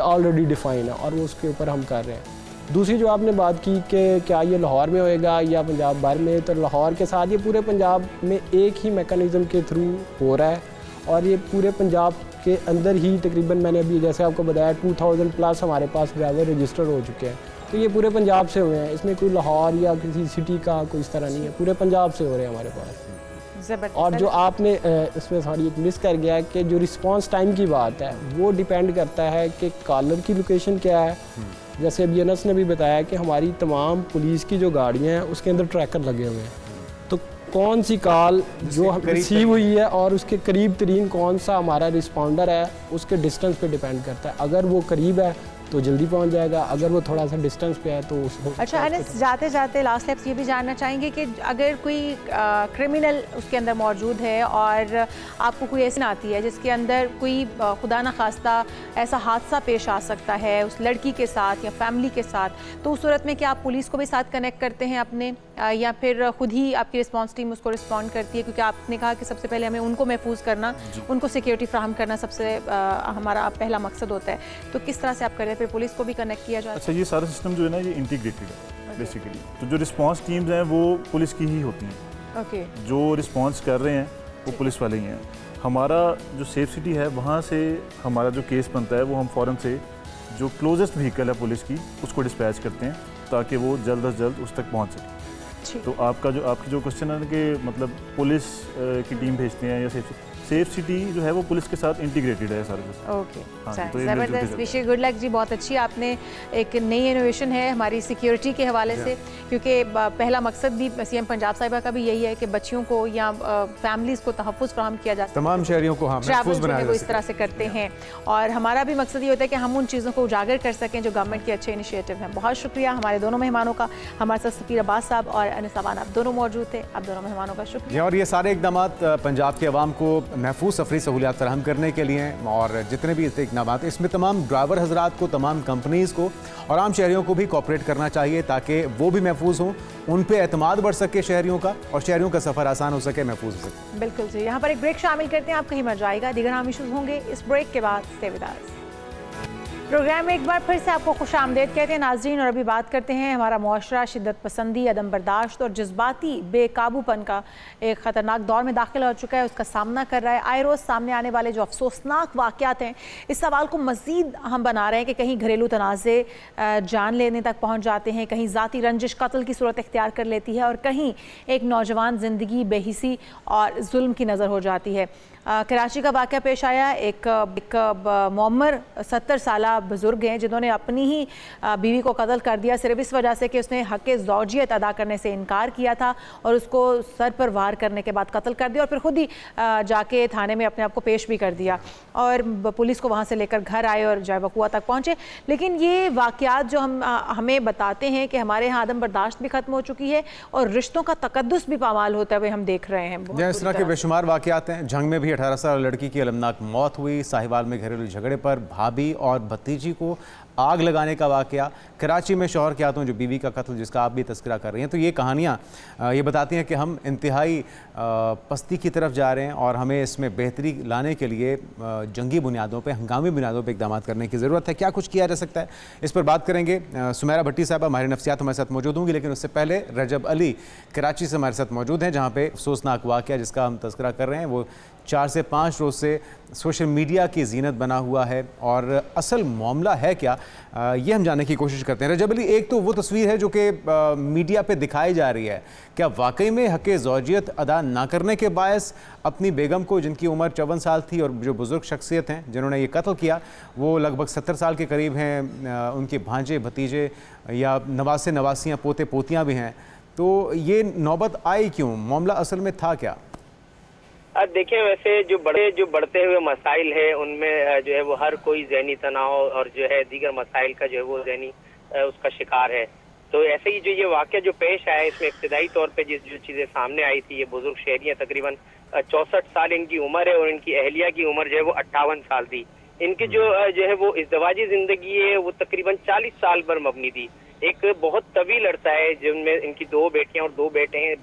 ऑलरेडी डिफ़ाइन है और वो उसके ऊपर हम कर रहे हैं। दूसरी जो आपने बात की कि क्या ये लाहौर में होएगा या पंजाब भर में, तो लाहौर के साथ ये पूरे पंजाब में एक ही मैकेनिज़्म के थ्रू हो रहा है और ये पूरे पंजाब के अंदर ही तकरीबन मैंने अभी जैसे आपको बताया 2000 प्लस हमारे पास ड्राइवर रजिस्टर हो चुके हैं, तो ये पूरे पंजाब से हुए हैं, इसमें कोई लाहौर या किसी सिटी का कोई इस तरह नहीं है, पूरे पंजाब से हो रहे हैं हमारे पास। और जो आपने इसमें सॉरी एक मिस कर गया कि जो रिस्पांस टाइम की बात है वो डिपेंड करता है कि कॉलर की लोकेशन क्या है। जैसे अभी अनस ने भी बताया कि हमारी तमाम पुलिस की जो गाड़ियाँ हैं उसके अंदर ट्रैकर लगे हुए हैं, तो कौन सी कॉल जो रिसीव हुई है और उसके करीब तरीन कौन सा हमारा रिस्पॉन्डर है उसके डिस्टेंस पे डिपेंड करता है। अगर वो करीब है तो जल्दी पहुंच जाएगा, अगर वो थोड़ा सा डिस्टेंस पे है तो उसको।
अच्छा अनस, जाते जाते लास्ट स्टेप्स ये भी जानना चाहेंगे कि अगर कोई क्रिमिनल उसके अंदर मौजूद है और आपको कोई ऐसी आती है जिसके अंदर कोई खुदा न खास्ता ऐसा हादसा पेश आ सकता है उस लड़की के साथ या फैमिली के साथ, तो उस सूरत में क्या आप पुलिस को भी साथ कनेक्ट करते हैं अपने या फिर खुद ही आपकी रिस्पॉन्स टीम उसको रिस्पॉन्ड करती है? क्योंकि आपने कहा कि सबसे पहले हमें उनको महफूज करना, उनको सिक्योरिटी फ्राहम करना सबसे हमारा पहला मकसद होता है, तो किस तरह से आप कर रहे हैं? फिर पुलिस को भी कनेक्ट किया जाता है?
अच्छा, ये सारा सिस्टम जो है ना ये इंटीग्रेटेड है बेसिकली, तो जो रिस्पांस टीम्स हैं वो पुलिस की ही होती हैं।
ओके,
जो रिस्पांस कर रहे हैं वो पुलिस वाले ही हैं। हमारा जो सेफ सिटी है वहाँ से हमारा जो केस बनता है वो हम फ़ौरन से जो क्लोजेस्ट व्हीकल है पुलिस की उसको डिस्पैच करते हैं ताकि वो जल्द अज जल्द उस तक पहुँच सके। तो आपकी जो क्वेश्चन है कि मतलब पुलिस की टीम भेजते हैं या सेफ सिटी जो है वो पुलिस के साथ इंटीग्रेटेड है सारा।
ओके, ज़बरदस्त, विश गुड लक जी, बहुत अच्छी आपने एक नई इनोवेशन है हमारी सिक्योरिटी के हवाले से, क्योंकि पहला मकसद भी सीएम पंजाब साहिबा का भी यही है कि बच्चियों को या फैमिलीज़ को तहफ़्फ़ुज़ फ्राहम किया जाए,
तमाम शहरियों को
ट्रैवल जो है वो इस तरह से करते हैं, और हमारा भी मकसद ये होता है कि हम उन चीज़ों को उजागर कर सकें जो गवर्नमेंट के अच्छे इनिशिएटिव हैं। बहुत शुक्रिया हमारे दोनों मेहमानों का, हमारे साथ सफ़ीर अब्बास साहब और अनिसाबान, आप दोनों मौजूद थे। आप दोनों मेहमानों का शुक्रिया।
और ये सारे इकदाम पंजाब के अवाम को महफूज सफरी सहूलियात फराहम करने के लिए हैं, और जितने भी इकदाम इसमें तमाम ड्राइवर हजरात को, तमाम कंपनीज़ को और आम शहरियों को भी कॉपरेट करना चाहिए, ताकि वो भी महफूज हों, उन पे एतमाद बढ़ सके शहरियों का, और शहरियों का सफ़र आसान हो सके, महफूज हो सके।
बिल्कुल जी। यहाँ पर एक ब्रेक शामिल करते हैं, आप कहीं मत जाएगा, दीगर आम इशूज़ होंगे इस ब्रेक के बाद। Stay with us. प्रोग्राम में एक बार फिर से आपको खुश आमदेद कहते हैं नाजरीन, और अभी बात करते हैं हमारा मुआशरा शिद्दत पसंदी, अदम बर्दाश्त और जज्बाती बेकाबूपन का एक ख़तरनाक दौर में दाखिल हो चुका है, उसका सामना कर रहा है। आए रोज़ सामने आने वाले जो अफसोसनाक वाक़यात हैं, इस सवाल को मज़ीद हम बना रहे हैं कि कहीं घरेलू तनाज़े जान लेने तक पहुँच जाते हैं, कहीं ज़ाती रंजिश कत्ल की सूरत इख्तियार कर लेती है, और कहीं एक नौजवान ज़िंदगी बेहिसी और जुल्म की नज़र हो जाती है। कराची का वाक़या पेश आया। एक मुअम्मर 70 साला बुज़ुर्ग हैं जिन्होंने अपनी ही बीवी को कत्ल कर दिया सिर्फ इस वजह से कि उसने हक़ ज़ौजियत अदा करने से इनकार किया था, और उसको सर पर वार करने के बाद कत्ल कर दिया, और फिर ख़ुद ही जाके थाने में अपने आप को पेश भी कर दिया, और पुलिस को वहाँ से लेकर घर आए और जाए वक़ुआ तक पहुँचे। लेकिन ये वाक़यात जो हमें बताते हैं कि हमारे यहाँ आदम बर्दाश्त भी ख़त्म हो चुकी है और रिश्तों का तकद्दुस भी पामाल होता हुए हम देख रहे हैं।
इस तरह के बेशुमार वाक़यात हैं। जंग में भी 18 साल लड़की की अलमनाक मौत हुई, साहिवाल में घरेलू झगड़े पर भाभी और भतीजी को आग लगाने का वाक़या, कराची में शौहर के हाथों जो बीवी का कत्ल जिसका आप भी तस्करा कर रही हैं। तो ये कहानियाँ ये बताती हैं कि हम इंतहाई पस्ती की तरफ जा रहे हैं, और हमें इसमें बेहतरी लाने के लिए जंगी बुनियादों पे, हंगामी बुनियादों पे इक़दाम करने की ज़रूरत है। क्या कुछ किया जा सकता है, इस पर बात करेंगे। सुमेरा भट्टी साहबा माहिर नफ्सियात हमारे साथ मौजूद होंगी, लेकिन उससे पहले रजब अली कराची से हमारे साथ मौजूद हैं, जहाँ पे अफसोसनाक वाक़या जिसका हम तस्करा कर रहे हैं वो 4 से 5 रोज़ से सोशल मीडिया की जीनत बना हुआ है, और असल मामला है क्या, ये हम जानने की कोशिश करते हैं। रजब अली, एक तो वो तस्वीर है जो कि मीडिया पे दिखाई जा रही है, क्या वाकई में हक़ ज़ौजियत अदा ना करने के बायस अपनी बेगम को, जिनकी उम्र 54 साल थी, और जो बुज़ुर्ग शख्सियत हैं जिन्होंने ये कत्ल किया वो लगभग 70 साल के करीब हैं, उनके भांजे भतीजे या नवासे नवासियाँ पोते पोतियाँ भी हैं, तो ये नौबत आई क्यों, मामला असल में था क्या?
देखिए, वैसे जो बढ़ते हुए मसाइल है उनमें जो है वो हर कोई ज़हनी तनाव और जो है दीगर मसाइल का जो है वो ज़हनी उसका शिकार है। तो ऐसे ही जो ये वाक़या जो पेश आया, इसमें इब्तिदाई तौर पे जो चीज़ें सामने आई थी, ये बुजुर्ग शहरियाँ तकरीबन 64 साल इनकी उम्र है, और इनकी अहलिया की उम्र जो है वो 58 साल थी। इनकी जो है वो इज़्दिवाजी ज़िंदगी है वो तकरीबन 40 साल पर मबनी थी। एक बहुत तवील अरसा है जिनमें इनकी 2 बेटियाँ और 2 बेटे हैं।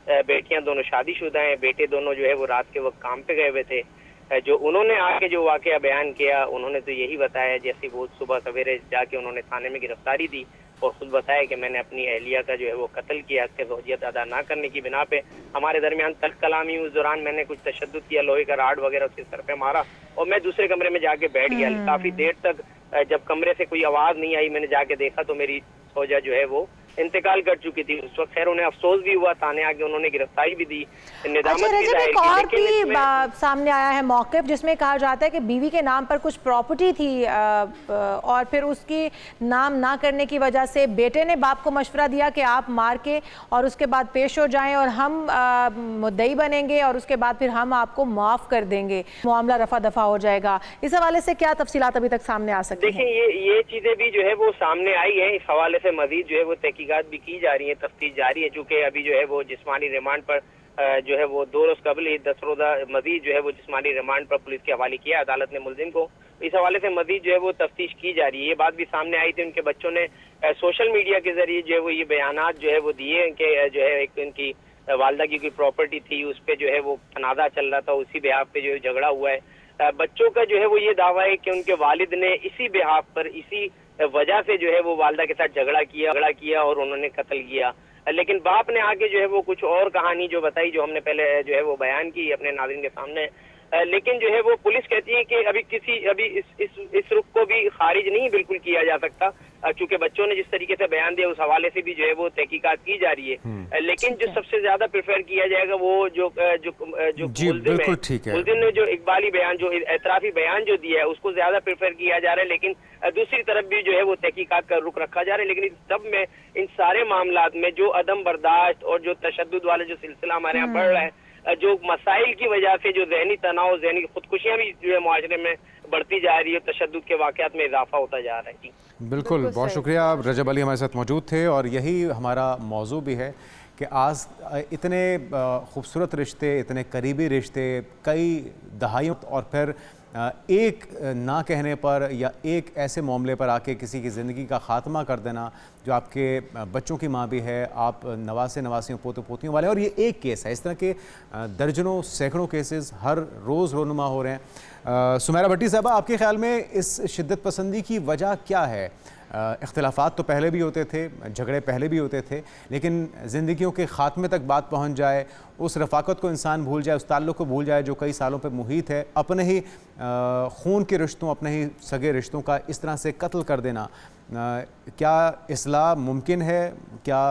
बेटियां दोनों शादीशुदा हैं, बेटे दोनों जो है वो रात के वक्त काम पे गए हुए थे। जो उन्होंने आके जो वाकया बयान किया, उन्होंने तो यही बताया, जैसे वो सुबह सवेरे जाके उन्होंने थाने में गिरफ्तारी दी और खुद बताया कि मैंने अपनी अहलिया का जो है वो कत्ल किया, हक़ ज़ौजियत अदा ना करने की बिना पे। हमारे दरमियान तल्ख कलामी उस दौरान मैंने कुछ तशद्दुद किया, लोहे का राड वगैरह उसके सर पे मारा, और मैं दूसरे कमरे में जाके बैठ गया। काफी देर तक जब कमरे से कोई आवाज नहीं आई, मैंने जाके देखा तो मेरी फौजा जो है वो इंतकाल कर चुकी थी। उस वक्त खैर उन्हें अफसोस भी हुआ, थाने आके उन्होंने गिरफ्तारी भी दी, निदामत भी जाहिर की।
और भी सामने आया है मौक़िफ़ जिसमें कहा जाता है कि बीवी के नाम पर कुछ प्रॉपर्टी थी, और फिर उसकी नाम ना करने की वजह से बेटे ने बाप को मशवरा दिया कि आप मार के और उसके बाद पेश हो जाएं और हम मुद्दई बनेंगे, और उसके बाद फिर हम आपको माफ़ कर देंगे, मामला रफा दफा हो जाएगा। इस हवाले से क्या तफसीलात अभी तक सामने आ सकती हैं?
देखिए, ये चीज़ें भी जो है वो सामने आई है। इस हवाले से मजीद जो है वो तहकीकात भी की जा रही है, तफ्तीश जारी है। चूँकि अभी जो है वो जिस्मानी रिमांड पर जो है वो 2 रोज़ कबल ही 10 रोज़ा मजीद जो है वो जिस्मानी रिमांड पर पुलिस के हवाले किया अदालत ने मुलजिम को। इस हवाले से मजीद जो है वो तफ्तीश की जा रही है। ये बात भी सामने आई थी, उनके बच्चों ने सोशल मीडिया के जरिए जो है वो ये बयानात जो है वो दिए कि जो है एक उनकी वालदा की कोई प्रॉपर्टी थी, उस पर जो है वो तनाज़ा चल रहा था, उसी बिहाफ पे जो है झगड़ा हुआ है। बच्चों का जो है वो ये दावा है कि उनके वालिद ने इसी बिहाफ पर, इसी वजह से जो है वो वालदा के साथ झगड़ा किया और उन्होंने कत्ल किया। लेकिन बाप ने आगे जो है वो कुछ और कहानी जो बताई, जो हमने पहले जो है वो बयान की अपने नाज़रीन के सामने। लेकिन जो है वो पुलिस कहती है कि अभी इस रुख को भी खारिज नहीं बिल्कुल किया जा सकता, चूंकि बच्चों ने जिस तरीके से बयान दिया उस हवाले से भी जो है वो तहकीकात की जा रही है। लेकिन जो सबसे ज्यादा प्रेफर किया जाएगा वो जो मुल्जिम ने जो इकबाली बयान, जो एतराफी बयान जो दिया है, उसको ज्यादा प्रेफर किया जा रहा है। लेकिन दूसरी तरफ भी जो है वो तहकीकात का रुख रखा जा रहा है। लेकिन इस सब में, इन सारे मामलात में जो अदम बर्दाश्त और जो तशद्दुद वाला जो सिलसिला हमारे यहाँ बढ़ रहा है, जो मसाइल की वजह से जो जहनी तनाव, जहनी खुदकुशियां भी जो है मुआशरे में बढ़ती जा रही है, तशद्दुद के वाक़यात में इजाफा होता जा रहा है। जी
बिल्कुल, बहुत शुक्रिया। रजब अली हमारे साथ मौजूद थे और यही हमारा मौजू भी है कि आज इतने खूबसूरत रिश्ते, इतने करीबी रिश्ते, कई दहाइयों और फिर एक ना कहने पर या एक ऐसे मामले पर आके किसी की ज़िंदगी का ख़ात्मा कर देना, जो आपके बच्चों की माँ भी है, आप नवासे नवासियों पोते पोतियों वाले, और ये एक केस है। इस तरह के दर्जनों सैकड़ों केसेस हर रोज़ रोनुमा हो रहे हैं। सुमेरा भट्टी साहबा, आपके ख़्याल में इस शिद्दत पसंदी की वजह क्या है? इख्तिलाफ़ात तो पहले भी होते थे, झगड़े पहले भी होते थे, लेकिन ज़िंदगियों के ख़ात्मे तक बात पहुंच जाए, उस रफ़ाकत को इंसान भूल जाए, उस ताल्लुक़ को भूल जाए जो कई सालों पे मुहीत है, अपने ही खून के रिश्तों, अपने ही सगे रिश्तों का इस तरह से कत्ल कर देना, क्या इस्लाह मुमकिन है? क्या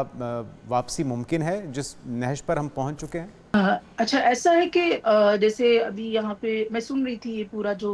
वापसी मुमकिन है जिस नहज पर हम पहुँच चुके हैं?
अच्छा, ऐसा है कि जैसे अभी यहाँ पे मैं सुन रही थी ये पूरा जो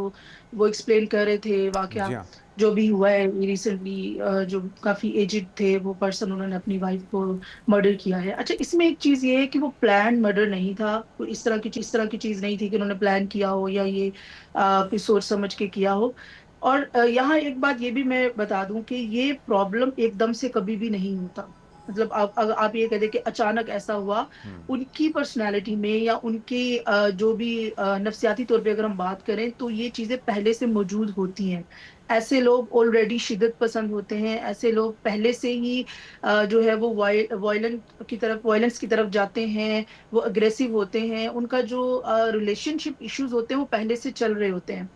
वो एक्सप्लेन कर रहे थे वाकया
जी हाँ।
जो भी हुआ है रिसेंटली, जो काफी एजिड थे वो पर्सन, उन्होंने अपनी वाइफ को मर्डर किया है। अच्छा, इसमें एक चीज ये है कि वो प्लान मर्डर नहीं था, कोई इस तरह की चीज नहीं थी कि उन्होंने प्लान किया हो या ये कोई सोच समझ के किया हो। और यहाँ एक बात ये भी मैं बता दूं कि ये प्रॉब्लम एकदम से कभी भी नहीं होता। मतलब आप ये कह दें कि अचानक ऐसा हुआ, उनकी पर्सनालिटी में या उनके जो भी नफ्सियाती तौर पे अगर हम बात करें तो ये चीजें पहले से मौजूद होती हैं। ऐसे लोग ऑलरेडी शिद्दत पसंद होते हैं, ऐसे लोग पहले से ही जो है वो वायलेंस की तरफ जाते हैं, वो अग्रेसिव होते हैं, उनका जो रिलेशनशिप इश्यूज होते हैं वो पहले से चल रहे होते हैं।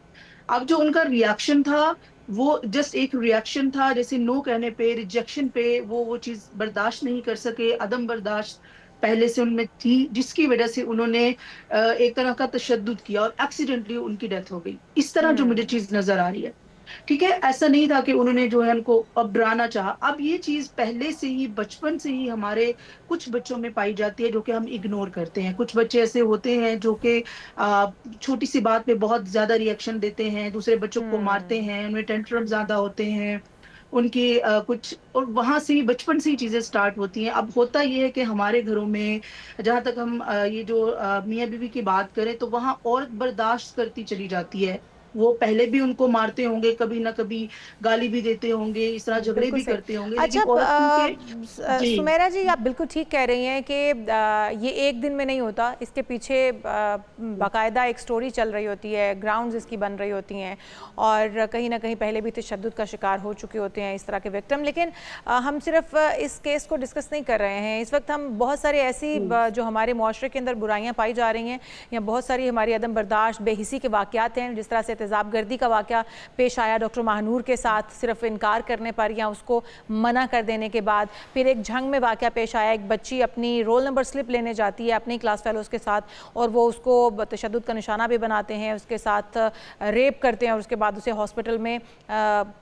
अब जो उनका रिएक्शन था वो जस्ट एक रिएक्शन था, जैसे नो कहने पे, रिजेक्शन पे वो चीज बर्दाश्त नहीं कर सके, अदम बर्दाश्त पहले से उनमें थी, जिसकी वजह से उन्होंने एक तरह का तशद्दुद किया और एक्सीडेंटली उनकी डेथ हो गई। इस तरह जो मुझे चीज नजर आ रही है, ठीक है, ऐसा नहीं था कि उन्होंने जो है उनको अब डराना चाहा। अब ये चीज पहले से ही, बचपन से ही हमारे कुछ बच्चों में पाई जाती है जो कि हम इग्नोर करते हैं। कुछ बच्चे ऐसे होते हैं जो कि छोटी सी बात पे बहुत ज्यादा रिएक्शन देते हैं, दूसरे बच्चों को मारते हैं, उनमें टेंट्रम ज्यादा होते हैं, उनकी कुछ, और वहां से ही बचपन से ही चीजें स्टार्ट होती हैं। अब होता ये है कि हमारे घरों में जहां तक हम ये जो मियाँ बीवी की बात करें तो वहां औरत बर्दाश्त करती चली जाती है। वो पहले भी उनको मारते होंगे, कभी ना कभी गाली भी देते होंगे, इस तरह झगड़े भी करते होंगे।
अच्छा, सुमेरा जी, आप बिल्कुल ठीक कह रही हैं कि ये एक दिन में नहीं होता, इसके पीछे बाकायदा एक स्टोरी चल रही होती है, ग्राउंड्स इसकी बन रही होती हैं, और कहीं ना कहीं पहले भी तशद्दुद का शिकार हो चुके होते हैं इस तरह के विक्टिम। लेकिन हम सिर्फ इस केस को डिस्कस नहीं कर रहे हैं इस वक्त, हम बहुत सारे ऐसी जो हमारे मुआशरे के अंदर बुराइयाँ पाई जा रही हैं या बहुत सारी हमारी अदम बर्दाश्त, बेहिसी के वाक़यात हैं, जिस तरह से तेज़ाब गर्दी का वाक़या पेश आया डॉक्टर महानूर के साथ, सिर्फ इनकार करने पर या उसको मना कर देने के बाद। फिर एक झंग में वाक़या पेश आया, एक बच्ची अपनी रोल नंबर स्लिप लेने जाती है अपनी क्लास फेलोज़ के साथ, और वो उसको तशद्दुद का निशाना भी बनाते हैं, उसके साथ रेप करते हैं, और उसके बाद उसे हॉस्पिटल में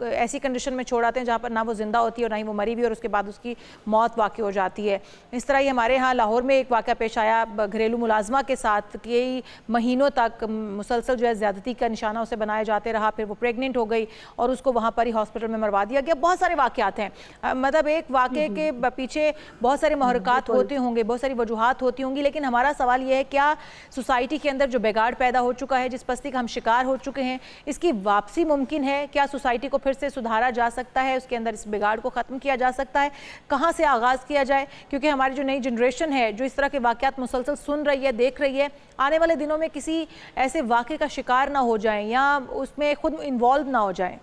ऐसी कंडीशन में छोड़ आते हैं जहाँ पर ना वो ज़िंदा होती है और ना ही वो मरी भी, और उसके बाद उसकी मौत वाक़ई हो जाती है। इस तरह ही हमारे यहाँ लाहौर में एक वाक़या पेश आया घरेलू मुलाजमा के साथ, कई महीनों तक मुसलसल जो है ज़्यादती का निशाना उसे बनाया जाते रहा, फिर वो प्रेग्नेंट हो गई और उसको वहाँ पर ही हॉस्पिटल में मरवा दिया गया। बहुत सारे वाक़यात हैं, मतलब एक वाक़े के पीछे बहुत सारे महरक़ात होते होंगे, बहुत सारी वजूहात होती होंगी, लेकिन हमारा सवाल यह है क्या सोसाइटी के अंदर जो बिगाड़ पैदा हो चुका है, जिस पस्ती का हम शिकार हो चुके हैं, इसकी वापसी मुमकिन है? क्या सोसाइटी को फिर से सुधारा जा सकता है, उसके अंदर इस बिगाड़ को ख़त्म किया जा सकता है? कहाँ से आगाज़ किया जाए? क्योंकि हमारी जो नई जनरेशन है जो इस तरह के वाक़यात मुसलसल सुन रही है, देख रही है, आने वाले दिनों में किसी ऐसे वाक़े का शिकार ना हो जाए या उसमें खुद इन्वॉल्व ना हो जाए।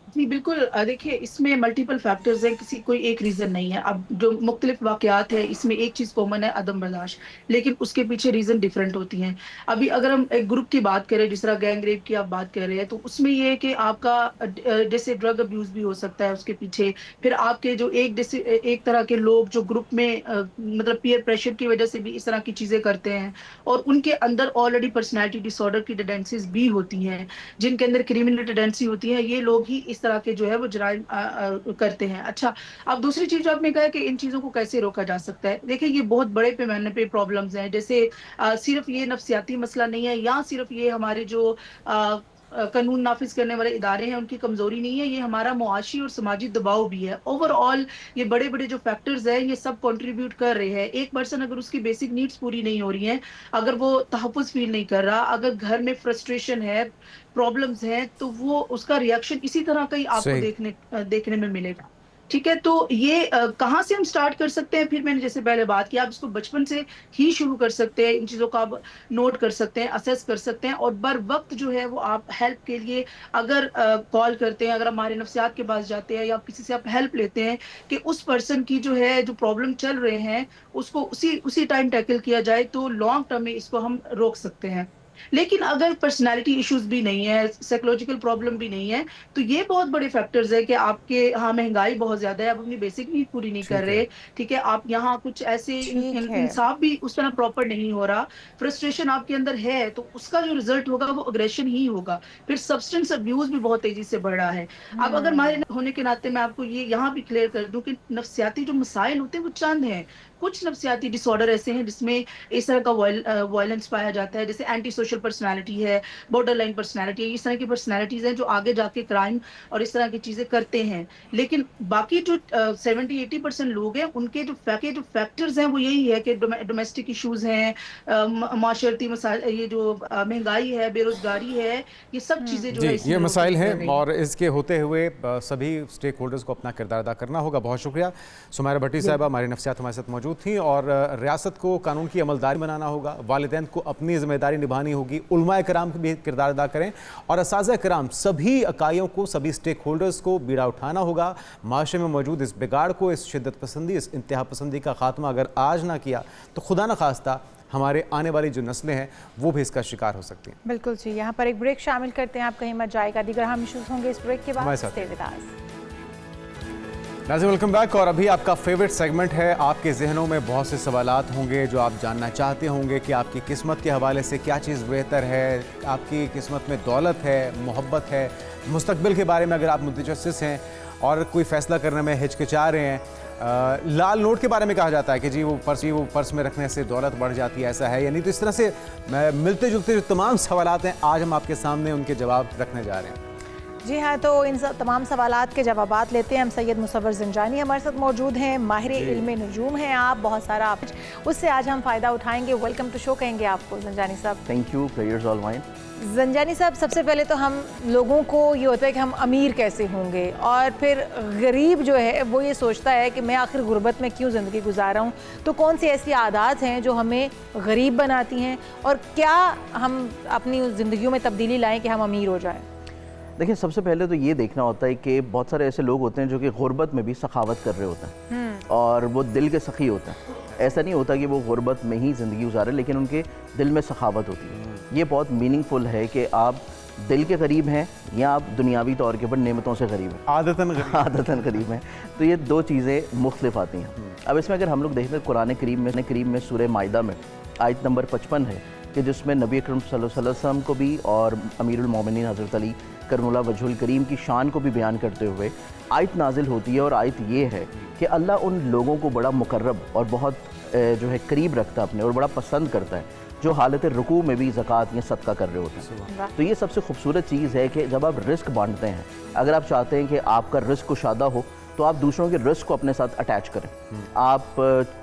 जी बिल्कुल, देखिए इसमें मल्टीपल फैक्टर्स हैं, किसी कोई एक रीज़न नहीं है। अब जो मुख्तलिफ वाक़यात है इसमें एक चीज़ कॉमन है, अदम बर्दाश्त, लेकिन उसके पीछे रीज़न डिफरेंट होती हैं। अभी अगर हम एक ग्रुप की बात करें, जिस तरह गैंग रेप की आप बात कर रहे हैं, तो उसमें ये है कि आपका जैसे ड्रग अब्यूज़ भी हो सकता है उसके पीछे, फिर आपके जो एक तरह के लोग जो ग्रुप में मतलब पीयर प्रेशर की वजह से भी इस तरह की चीज़ें करते हैं, और उनके अंदर ऑलरेडी पर्सनैलिटी डिसऑर्डर की टेंडेंसीज भी होती हैं, जिनके अंदर क्रिमिनल टेंडेंसी होती है, ये लोग ही इस तरह के जो है वो जराइम करते हैं। अच्छा, अब दूसरी चीज जो आपने कहा कि इन चीजों को कैसे रोका जा सकता है, देखिए ये बहुत बड़े पैमाने पे प्रॉब्लम्स हैं। जैसे सिर्फ ये नफ्सियाती मसला नहीं है, या सिर्फ ये हमारे जो कानून नाफिज करने वाले इदारे हैं उनकी कमजोरी नहीं है, ये हमारा मुआशी और समाजी दबाव भी है। ओवरऑल ये बड़े बड़े जो फैक्टर्स हैं ये सब कंट्रीब्यूट कर रहे हैं। एक पर्सन अगर उसकी बेसिक नीड्स पूरी नहीं हो रही हैं, अगर वो तहफ़्फ़ुज़ फील नहीं कर रहा, अगर घर में फ्रस्ट्रेशन है, प्रॉब्लम्स हैं, तो वो उसका रिएक्शन इसी तरह का ही आपको देखने में मिलेगा। ठीक है, तो ये कहाँ से हम स्टार्ट कर सकते हैं? फिर मैंने जैसे पहले बात की, आप इसको बचपन से ही शुरू कर सकते हैं, इन चीज़ों को आप नोट कर सकते हैं, असेस कर सकते हैं, और बर वक्त जो है वो आप हेल्प के लिए अगर कॉल करते हैं, अगर हमारे नफ्सियात के पास जाते हैं या किसी से आप हेल्प लेते हैं कि उस पर्सन की जो है जो प्रॉब्लम चल रहे हैं उसको उसी टाइम टैकल किया जाए, तो लॉन्ग टर्म में इसको हम रोक सकते हैं। लेकिन अगर पर्सनालिटी इश्यूज भी नहीं है, साइकोलॉजिकल प्रॉब्लम भी नहीं है, तो ये बहुत बड़े फैक्टर्स है कि आपके यहाँ महंगाई बहुत ज्यादा है, आप अपनी बेसिक नीड पूरी नहीं कर रहे, ठीक है, आप यहाँ कुछ ऐसे इंसाफ भी उस तरह प्रॉपर नहीं हो रहा, फ्रस्ट्रेशन आपके अंदर है, तो उसका जो रिजल्ट होगा वो अग्रेशन ही होगा। फिर सब्सटेंस अब्यूज भी बहुत तेजी से बढ़ रहा है। अब अगर हमारे होने के नाते मैं आपको ये यहाँ भी क्लियर कर दूं कि नफ्सियाती जो मसाइल होते हैं वो चंद हैं। कुछ नफ्सियाती डिसऑर्डर ऐसे हैं जिसमें इस तरह का वायलेंस पाया जाता है, जैसे एंटी सोशल पर्सनालिटी है, बॉर्डरलाइन पर्सनालिटी है, इस तरह की पर्सनालिटीज हैं जो आगे जाके क्राइम और इस तरह की चीजें करते हैं। लेकिन बाकी जो 70-80% लोग हैं उनके जो फैक्टर्स हैं वो यही है कि डोमेस्टिक इश्यूज हैं, माशरती मसाइल, ये जो महंगाई है, बेरोजगारी है, ये सब चीजें जो है
ये मसाइल हैं और इसके होते हुए सभी स्टेक होल्डर्स को अपना किरदार अदा करना होगा। बहुत शुक्रिया सुमैरा भट्टी साहिबा, हमारी नफ्सियात हमारे साथ मौजूद थी। और रियासत को कानून की अमलदारी बनाना होगा, वालिदैन को अपनी जिम्मेदारी निभानी होगी, उलमाए कराम भी किरदार अदा करें और असाज़ा कराम सभी इकाइयों को, सभी स्टेक होल्डर्स को बीड़ा उठाना होगा। माशरे में मौजूद इस बिगाड़ को, इस शिद्दत पसंदी, इस इंतहा पसंदी का खात्मा अगर आज ना किया तो खुदा न खास्ता हमारे आने वाली जो नस्लें हैं वो भी इसका शिकार हो सकती हैं।
बिल्कुल जी, यहाँ पर एक ब्रेक शामिल करते हैं, आप कहीं मत जाएगा, दीगर हम इश्यूज होंगे इस ब्रेक के बाद। Stay with us.
नाज़रीन वेलकम बैक। और अभी आपका फेवरेट सेगमेंट है, आपके जहनों में बहुत से सवालात होंगे जो आप जानना चाहते होंगे कि आपकी किस्मत के हवाले से क्या चीज़ बेहतर है, आपकी किस्मत में दौलत है, मोहब्बत है, मुस्तकबिल के बारे में अगर आप मुतजस्सिस हैं और कोई फ़ैसला करने में हिचकिचा रहे हैं। लाल नोट के बारे में कहा जाता है कि जी वो पर्स में रखने से दौलत बढ़ जाती है, ऐसा है या नहीं? तो इस तरह से मिलते जुलते जो तमाम सवालात हैं आज हम आपके सामने उनके जवाब रखने जा रहे हैं।
जी हाँ, तो इन तमाम सवालात के जवाबात लेते हैं हम। सैयद मुसव्वर ज़ंजानी हमारे साथ मौजूद हैं, माहिर इल्म नजूम हैं आप, बहुत सारा उससे आज हम फ़ायदा उठाएंगे। वेलकम टू शो कहेंगे आपको ज़ंजानी साहब।
Thank you, players all mine.
Zanjani साहब, सबसे पहले तो हम लोगों को ये होता है कि हम अमीर कैसे होंगे, और फिर गरीब जो है वो ये सोचता है कि मैं आखिर गुर्बत में क्यों ज़िंदगी गुजार रहा हूँ। तो कौन सी ऐसी आदत हैं जो हमें गरीब बनाती हैं, और क्या हम अपनी ज़िंदगियों में तब्दीली लाएँ कि हम अमीर हो जाएँ?
देखिए, सबसे पहले तो ये देखना होता है कि बहुत सारे ऐसे लोग होते हैं जो कि गुर्बत में भी सखावत कर रहे होते हैं और वो दिल के सखी होते हैं। ऐसा नहीं होता कि वो गुर्बत में ही ज़िंदगी गुजारे, लेकिन उनके दिल में सखावत होती है। ये बहुत मीनिंगफुल है कि आप दिल के करीब हैं या आप दुनियावी तौर के ऊपर नेमतों से करीब हैं, आदतन करीब हैं। तो ये दो चीज़ें मुख्तलिफ आती हैं। अब इसमें अगर हम लोग देखें तो कुरान करीम में सूरह माइदा में आयत नंबर 55 है कि जिसमें नबी अकरम सल्लल्लाहु अलैहि वसल्लम को भी और अमीरुल मोमिनीन हज़रत अली करमुल्लाह वजहुल करीम की शान को भी बयान करते हुए आयत नाजिल होती है। और आयत ये है कि अल्लाह उन लोगों को बड़ा मुकर्रब और बहुत जो है करीब रखता है अपने, और बड़ा पसंद करता है जो हालत रुकू में भी ज़कात या सदका कर रहे होते हैं। तो ये सबसे खूबसूरत चीज़ है कि जब आप रिस्क बांटते हैं, अगर आप चाहते हैं कि आपका रिस्क कुशादा हो तो आप दूसरों के रिस्क को अपने साथ अटैच करें। आप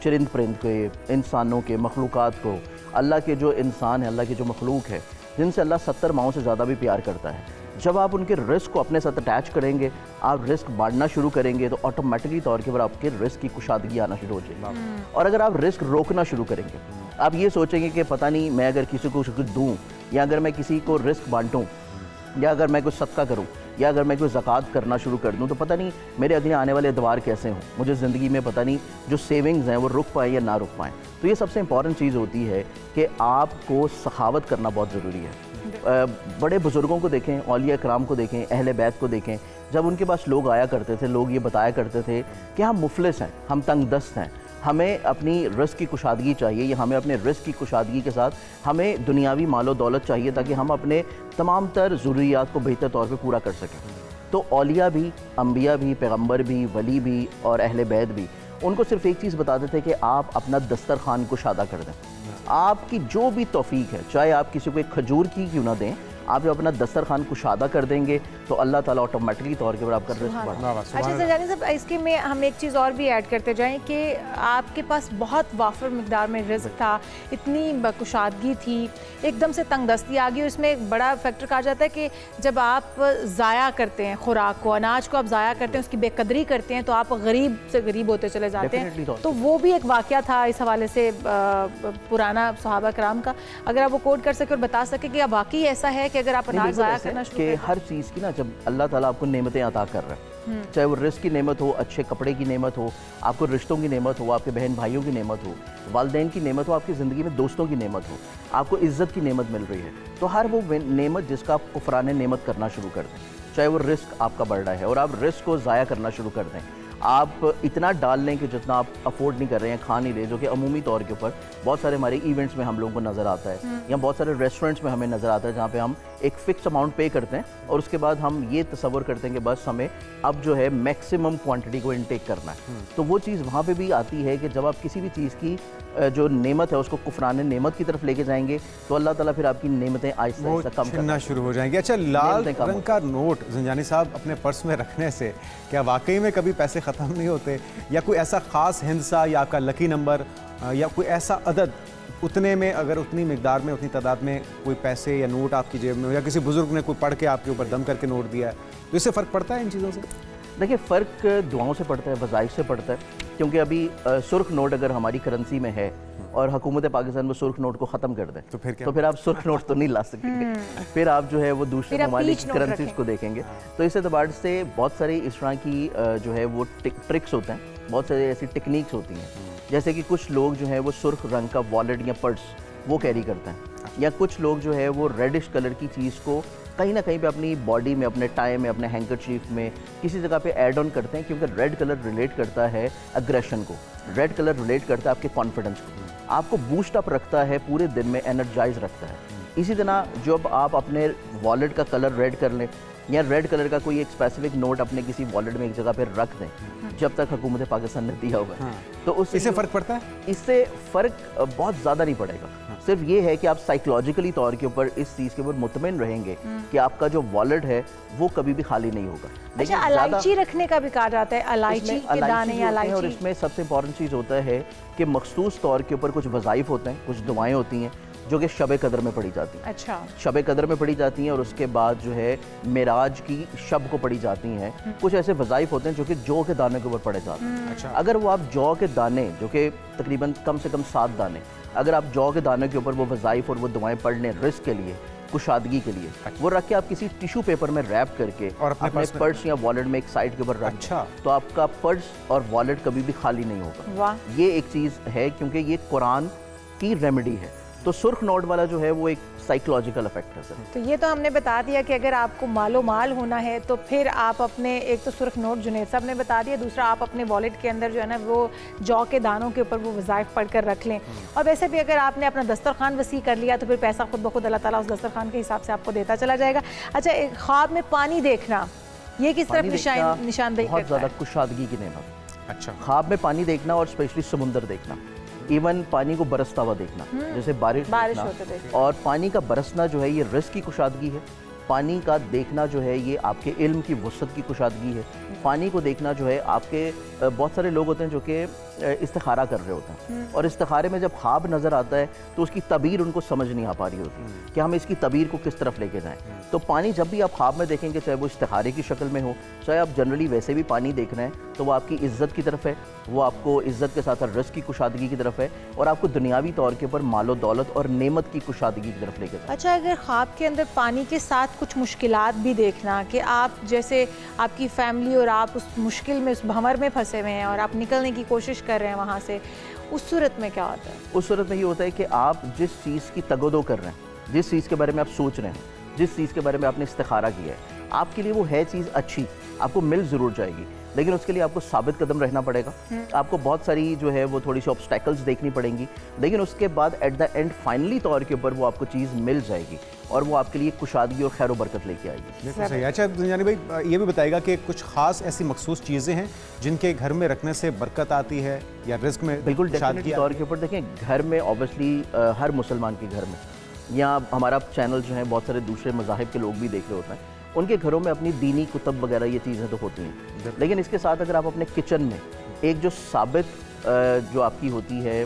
चरिंद परिंद के, इंसानों के, मखलूक़ात को, अल्लाह के जो इंसान है, अल्लाह के जो मखलूक है जिनसे अल्लाह 70 माओं से ज़्यादा भी प्यार करता है, जब आप उनके रिस्क को अपने साथ अटैच करेंगे, आप रिस्क बांटना शुरू करेंगे, तो ऑटोमेटिकली तौर के ऊपर आपके रिस्क की कुशादगी आना शुरू हो जाएगी। और अगर आप रिस्क रोकना शुरू करेंगे, आप ये सोचेंगे कि पता नहीं मैं अगर किसी को कुछ दूँ, या अगर मैं किसी को रिस्क बांटूँ, या अगर मैं कुछ सदका करूँ, या अगर मैं कोई ज़कात करना शुरू कर दूँ, तो पता नहीं मेरे अगले आने वाले अदवार कैसे हों, मुझे ज़िंदगी में पता नहीं जो सेविंग्स हैं वो रुक पाएँ या ना रुक पाएँ। तो ये सबसे इंपॉर्टेंट चीज़ होती है कि आपको सखावत करना बहुत ज़रूरी है। बड़े बुज़ुर्गों को देखें, औलिया कराम को देखें, अहले बैत को देखें, जब उनके पास लोग आया करते थे, लोग ये बताया करते थे कि हम मुफलिस हैं, हम तंग दस्त हैं, हमें अपनी रिस्क की कुशादगी चाहिए, या हमें अपने रिस्क की कुशादगी के साथ हमें दुनियावी मालो दौलत चाहिए ताकि हम अपने तमाम तर ज़रूरियात को बेहतर तौर पर पूरा कर सकें। तो औलिया भी, अम्बिया भी, पैगम्बर भी, वली भी और अहले बैत भी उनको सिर्फ एक चीज़ बताते थे कि आप अपना दस्तरखान कुशादा कर दें। आपकी जो भी तौफीक है, चाहे आप किसी को एक खजूर की क्यों ना दें, आप जब अपना दस्तरखान कुशादा कर देंगे तो अल्लाह ताला ऑटोमेटिकली तौर के ऊपर आपका रिस्क बढ़ा।
अच्छा संजानी साहब, इसके में हम एक चीज़ और भी ऐड करते जाएं कि आपके पास बहुत वाफर मिकदार में रिस्क था, इतनी कुशादगी थी, एकदम से तंगदस्ती आ गई। इसमें एक बड़ा फैक्टर कहा जाता है कि जब आप ज़ाया करते हैं खुराक को, अनाज को आप ज़ाया करते हैं, उसकी बेकदरी करते हैं, तो आप गरीब से गरीब होते चले जाते हैं। तो वो भी एक वाक़या था इस हवाले से पुराना सहाबा कराम का, अगर आप वो कोट कर सके और बता सके कि वाकई ऐसा है कि अगर आप अनाज ज़ाया करना शुरू
कि हर चीज़ की ना, जब अल्लाह ताला आपको नेमतें अता कर रहा है, चाहे वो रिस्क की नेमत हो, अच्छे कपड़े की नेमत हो, आपको रिश्तों की नेमत हो, आपके बहन भाइयों की नेमत हो, वालिदैन की नेमत हो, आपकी ज़िंदगी में दोस्तों की नेमत हो, आपको इज़्ज़त की नेमत मिल रही है, तो हर वो नेमत जिसका आप कुफरान नेमत करना शुरू कर दें, चाहे वो रिस्क आपका बढ़ रहा है और आप रिस्क को ज़ाया करना शुरू कर दें, आप इतना डाल लें कि जितना आप अफोर्ड नहीं कर रहे हैं, खा नहीं रहे, जो कि अमूमी तौर के ऊपर बहुत सारे हमारे इवेंट्स में हम लोगों को नज़र आता है, या बहुत सारे रेस्टोरेंट्स में हमें नज़र आता है जहाँ पे हम एक फ़िक्स अमाउंट पे करते हैं और उसके बाद हम ये तसव्वुर करते हैं कि बस हमें अब जो है मैक्सिमम क्वांटिटी को इनटेक करना है। तो वो चीज़ वहाँ पे भी आती है कि जब आप किसी भी चीज़ की जो नेमत है उसको कुफरान नेमत की तरफ लेके जाएंगे तो अल्लाह ताला फिर आपकी नेमतें आहिस्ता आहिस्ता कम करना
शुरू हो जाएंगी। अच्छा, लाल रंग का नोट ज़ंजानी साहब अपने पर्स में रखने से क्या वाकई में कभी पैसे ख़त्म नहीं होते, या कोई ऐसा ख़ास हिंसा या आपका लकी नंबर या कोई ऐसा अदद, उतने में अगर उतनी मिकदार में उतनी तादाद में कोई पैसे या नोट आपकी जेब में हो, या किसी बुजुर्ग ने कोई पढ़ के आपके ऊपर दम करके नोट दिया है, तो इससे फ़र्क पड़ता है इन चीज़ों से?
देखिए, फ़र्क दुआओं से पड़ता है, वज़ाइफ से पड़ता है, क्योंकि अभी सुर्ख नोट अगर हमारी करेंसी में है और हुकूमत पाकिस्तान में सुर्ख नोट को ख़त्म कर दें तो फिर आप सुर्ख नोट तो नहीं ला सकेंगे, फिर आप जो है वो दूसरे ममालिक की करेंसीज को देखेंगे। तो इस एतबार से बहुत सारी इस तरह की जो है वो ट्रिक्स होते हैं, बहुत सारी ऐसी टेक्निक्स होती हैं, जैसे कि कुछ लोग जो है वो सुर्ख रंग का वॉलेट या पर्स वो कैरी करते हैं, या कुछ लोग जो है वो रेडिश कलर की चीज़ को कहीं ना कहीं पे अपनी बॉडी में, अपने टाई में, अपने हैंकरचीफ में किसी जगह पे ऐड ऑन करते हैं, क्योंकि रेड कलर रिलेट करता है अग्रेशन को, रेड कलर रिलेट करता है आपके कॉन्फिडेंस को, आपको बूस्ट अप रखता है, पूरे दिन में एनर्जाइज रखता है। इसी तरह जब आप अपने वॉलेट का कलर रेड कर लें या रेड कलर का कोई एक स्पेसिफिक नोट अपने किसी वॉलेट में एक जगह पर रख दें जब तक हुकूमत पाकिस्तान ने दिया होगा, तो उससे फ़र्क पड़ता है? इससे फ़र्क बहुत ज़्यादा नहीं पड़ेगा। सिर्फ ये है कि आप साइकोलॉजिकली तौर के ऊपर इस चीज़ के ऊपर मुतमईन रहेंगे कि आपका जो वॉलेट है वो कभी भी खाली नहीं होगा।
अच्छा, इलायची रखने का भी कहा जाता है, इलायची के दाने या इलायची,
और इसमें सबसे इंपॉर्टेंट चीज़ होता है कि मखसूस तौर के ऊपर कुछ वज़ाइफ होते हैं, कुछ दुआएं होती हैं जो कि शब कदर में पढ़ी जाती हैं।
अच्छा,
शब कदर में पढ़ी जाती हैं और उसके बाद जो है मेराज की शब को पढ़ी जाती हैं। कुछ ऐसे वज़ाइफ होते हैं जो कि जौ के दाने के ऊपर पढ़े जाते हैं। अच्छा, अगर वो आप जौ के दाने, जो कि तकरीबन कम से कम 7 दाने, अगर आप जौ के दाने के ऊपर वो वज़ाइफ और वो दुआएं पढ़ लें रिस्क के लिए, कुशादगी के लिए, वो रख के आप किसी टिश्यू पेपर में रैप करके और अपने पर्स या वॉलेट में एक साइड के ऊपर रख, अच्छा, तो आपका पर्स और वॉलेट कभी भी खाली नहीं होगा। ये एक चीज़ है, क्योंकि ये कुरान की रेमेडी है। तो सुर्ख नोट वाला जो है वो एक साइकोलॉजिकल इफेक्ट है सर।
तो ये तो हमने बता दिया कि अगर आपको मालो माल होना है तो फिर आप अपने, एक तो सुर्ख नोट जुनैद साहब ने बता दिया, दूसरा आप अपने वॉलेट के अंदर जो है ना वो जौ के दानों के ऊपर वो वज़ाइफ पढ़ कर रख लें। और वैसे भी अगर आपने अपना दस्तरखान वसी कर लिया तो फिर पैसा खुद ब खुद अल्लाह ताला उस दस्तरखान के हिसाब से आपको देता चला जाएगा। अच्छा, एक ख्वाब में पानी देखना, ये किस तरफ निशानदेही करता है?
बहुत ज़्यादा कुशादगी की नेमत। अच्छा, ख्वाब में पानी देखना और स्पेशली समुंदर देखना, इवन पानी को बरसता हुआ देखना, जैसे बारिश देखना, और पानी का बरसना जो है ये रिस्क की कुशादगी है। पानी का देखना जो है ये आपके इल्म की वसअत की कुशादगी है। पानी को देखना जो है आपके, बहुत सारे लोग होते हैं जो कि इस्तिखारा कर रहे होते हैं और इस्तिखारे में जब ख्वाब नज़र आता है तो उसकी तबीर उनको समझ नहीं आ पा रही होती कि हम इसकी तबीर को किस तरफ लेके जाएं। तो पानी जब भी आप ख्वाब में देखेंगे, चाहे वो इस्तिखारे की शक्ल में हो, चाहे आप जनरली वैसे भी पानी देख रहे हैं, तो वो आपकी इज़्ज़त की तरफ है, वो आपको इज़्ज़त के साथ रिस्क की कुशादगी की तरफ है और आपको दुनियावी तौर के ऊपर मालो दौलत और नेमत की कुशादगी की तरफ लेके जाए।
अच्छा, अगर ख्वाब के अंदर पानी के साथ कुछ मुश्किलात भी देखना, कि आप जैसे आपकी फैमिली और आप उस मुश्किल में, उस भंवर में फंसे हुए हैं और आप निकलने की कोशिश कर रहे हैं वहाँ से, उस सूरत में क्या होता है?
उस सूरत में ये होता है कि आप जिस चीज़ की तगोदो कर रहे हैं, जिस चीज़ के बारे में आप सोच रहे हैं, जिस चीज़ के बारे में आपने इस्तिखारा किया है, आपके लिए वो है चीज़ अच्छी, आपको मिल ज़रूर जाएगी, लेकिन उसके लिए आपको साबित कदम रहना पड़ेगा। आपको बहुत सारी जो है वो थोड़ी सी ऑब्स्टेकल्स देखनी पड़ेंगी, लेकिन उसके बाद एट द एंड फाइनली तौर के ऊपर वो आपको चीज़ मिल जाएगी और वो आपके लिए कुशादगी और खैर बरकत लेके आएगी।
सही। अच्छा ज़ंजानी भाई, ये भी बताएगा कि कुछ खास ऐसी मखसूस चीज़ें हैं जिनके घर में रखने से बरकत आती है या रिस्क में?
बिल्कुल, डेफिनेटली तौर के ऊपर देखें, घर में ऑब्वियसली हर मुसलमान के घर में या हमारा चैनल जो है बहुत सारे दूसरे मज़ाहिब के लोग भी देख रहे होते हैं, उनके घरों में अपनी दीनी कुतब वगैरह ये चीज़ें तो होती हैं, लेकिन इसके साथ अगर आप अपने किचन में एक जो साबित जो आपकी होती है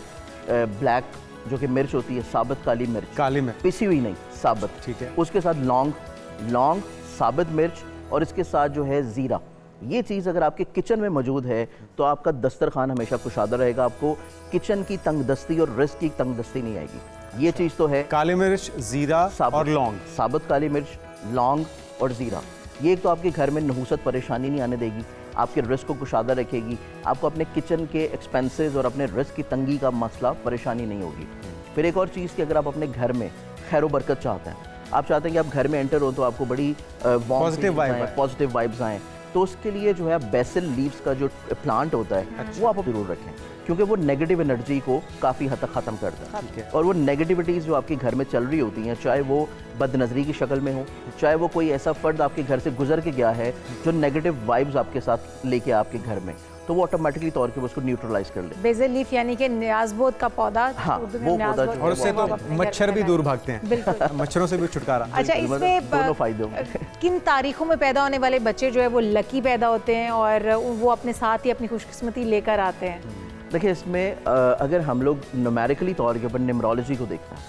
ब्लैक जो कि मिर्च होती है, साबित काली मिर्च, पिसी हुई नहीं, साबित, ठीक है, उसके साथ लौंग, साबित मिर्च और इसके साथ जो है ज़ीरा, ये चीज़ अगर आपके किचन में मौजूद है तो आपका दस्तरखान हमेशा कुशादा रहेगा, आपको किचन की तंगदस्ती और रिस्क की तंगदस्ती नहीं आएगी। ये चीज़ तो है।
काली मिर्च, ज़ीरा और लौंग,
साबित काली मिर्च, लौंग और ज़ीरा, ये एक तो आपके घर में नहूसत परेशानी नहीं आने देगी, आपके रिस्क को कुशादा रखेगी, आपको अपने किचन के एक्सपेंसेस और अपने रिस्क की तंगी का मसला परेशानी नहीं होगी। फिर एक और चीज़ कि अगर आप अपने घर में खैर बरकत चाहते हैं, आप चाहते हैं कि आप घर में एंटर हो तो आपको बड़ी पॉजिटिव वाइब्स आएँ, तो उसके लिए जो है बेसिल लीव्स का जो प्लांट होता है वो आप जरूर रखें, क्योंकि वो नेगेटिव एनर्जी को काफ़ी हद तक ख़त्म करता है। और वो नेगेटिविटीज़ जो आपके घर में चल रही होती हैं, चाहे वो बदनज़री की शक्ल में हो, चाहे वो कोई ऐसा फ़र्द आपके घर से गुजर के गया है जो नेगेटिव वाइब्स आपके साथ लेके आपके घर में, तो वो ऑटोमेटिकली तौर पे उसको न्यूट्रलाइज कर ले।
बेसिल लीफ यानी कि न्याज़बोद का पौधा,
हाँ, वो पौधा
और उससे तो मच्छर भी दूर भागते हैं, बिल्कुल मच्छरों से भी छुटकारा।
अच्छा, इसमें
दोनों फायदे होंगे।
किन तारीखों में पैदा होने वाले बच्चे जो है वो लकी पैदा होते हैं और वो अपने साथ ही अपनी खुशकिस्मती लेकर आते हैं?
देखिए, इसमें अगर हम लोग न्यूमेरिकली तौर के ऊपर न्यूमरोलॉजी को देखते हैं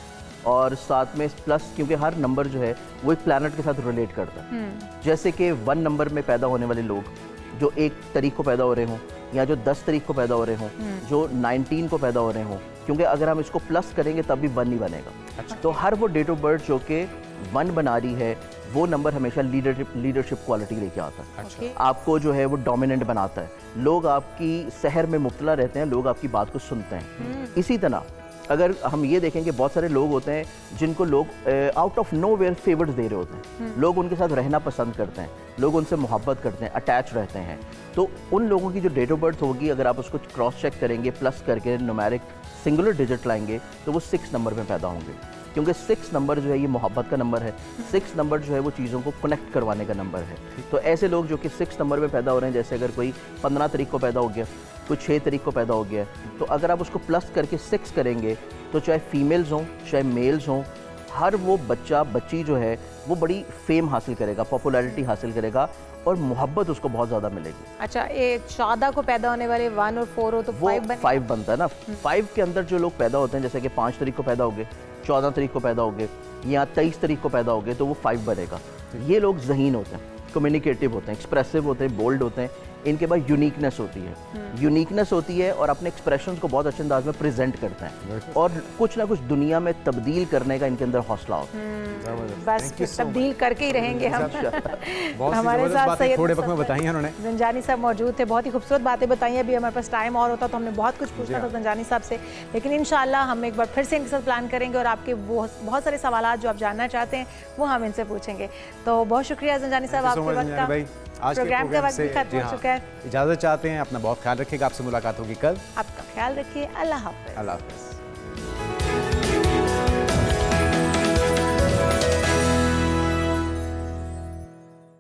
और साथ में प्लस, क्योंकि हर नंबर जो है वो एक प्लैनेट के साथ रिलेट करता है, जैसे कि 1 नंबर में पैदा होने वाले लोग जो 1 तारीख को पैदा हो रहे हों या जो 10 तारीख को पैदा हो रहे हों, जो 19 को पैदा हो रहे हों, क्योंकि अगर हम इसको प्लस करेंगे तब भी 1 नहीं बनेगा। अच्छा। तो हर वो डेट ऑफ बर्थ जो कि 1 बना रही है, वो नंबर हमेशा लीडरशिप क्वालिटी लेके आता है। अच्छा। आपको जो है वो डोमिनेंट बनाता है, लोग आपकी सहर में मुब्तला रहते हैं, लोग आपकी बात को सुनते हैं। इसी तरह अगर हम ये देखें कि बहुत सारे लोग होते हैं जिनको लोग out of nowhere favours दे रहे होते हैं, लोग उनके साथ रहना पसंद करते हैं, लोग उनसे मोहब्बत करते हैं, अटैच रहते हैं, तो उन लोगों की जो डेट ऑफ बर्थ होगी, अगर आप उसको क्रॉस चेक करेंगे, प्लस करके न्यूमेरिक सिंगुलर डिजिट लाएंगे, तो वो 6 नंबर में पैदा होंगे, क्योंकि 6 नंबर जो है ये मोहब्बत का नंबर है, 6 नंबर जो है वो चीज़ों को कनेक्ट करवाने का नंबर है। तो ऐसे लोग जो कि 6 नंबर में पैदा हो रहे हैं, जैसे अगर कोई 15 तारीख को पैदा हो गया, कोई 6 तारीख को पैदा हो गया, तो अगर आप उसको प्लस करके 6 करेंगे तो चाहे फीमेल्स हों चाहे मेल्स हों, हर वो बच्चा बच्ची जो है वो बड़ी फेम हासिल करेगा, पॉपुलैरिटी हासिल करेगा और मोहब्बत उसको बहुत ज़्यादा मिलेगी।
अच्छा, 14 को पैदा होने वाले 1 और 4 हो तो 5
बनता है ना। 5 के अंदर जो लोग पैदा होते हैं, जैसे कि 5 तारीख को पैदा हो गए, 14 तारीख को पैदा हो गए या 23 तारीख को पैदा हो गए, तो वो 5 बनेगा। ये लोग ज़हीन होते हैं, कम्युनिकेटिव होते हैं, एक्सप्रेसिव होते हैं, बोल्ड होते हैं, इनके पास यूनिकनेस होती है, यूनिकनेस होती है और अपने एक्सप्रेशंस को बहुत अच्छे अंदाज में प्रेजेंट करते हैं और कुछ ना कुछ दुनिया में तब्दील करने का इनके अंदर हौसला होता है।
बस तब्दील करके ही रहेंगे हम।
हमारे साथ सैयद थोड़े वक्त में बताई उन्होंने,
जंजानी साहब मौजूद थे, बहुत ही खूबसूरत बातें बताई। अभी हमारे पास टाइम और होता तो हमने बहुत कुछ पूछना था जंजानी साहब से, लेकिन इंशाल्लाह हम एक बार फिर से इनके साथ प्लान करेंगे और आपके बहुत सारे सवाल जो आप जानना चाहते हैं वो हम इनसे पूछेंगे। तो बहुत शुक्रिया जंजानी साहब, आपके वक्त का। आज प्रोग्राम का वक्त भी खत्म हो चुका है।
इजाजत चाहते हैं, अपना बहुत ख्याल रखिएगा, आपसे मुलाकात होगी कल।
आपका ख्याल रखिए, अल्लाह हाफ़िज़।
अल्लाह हाफ़िज़।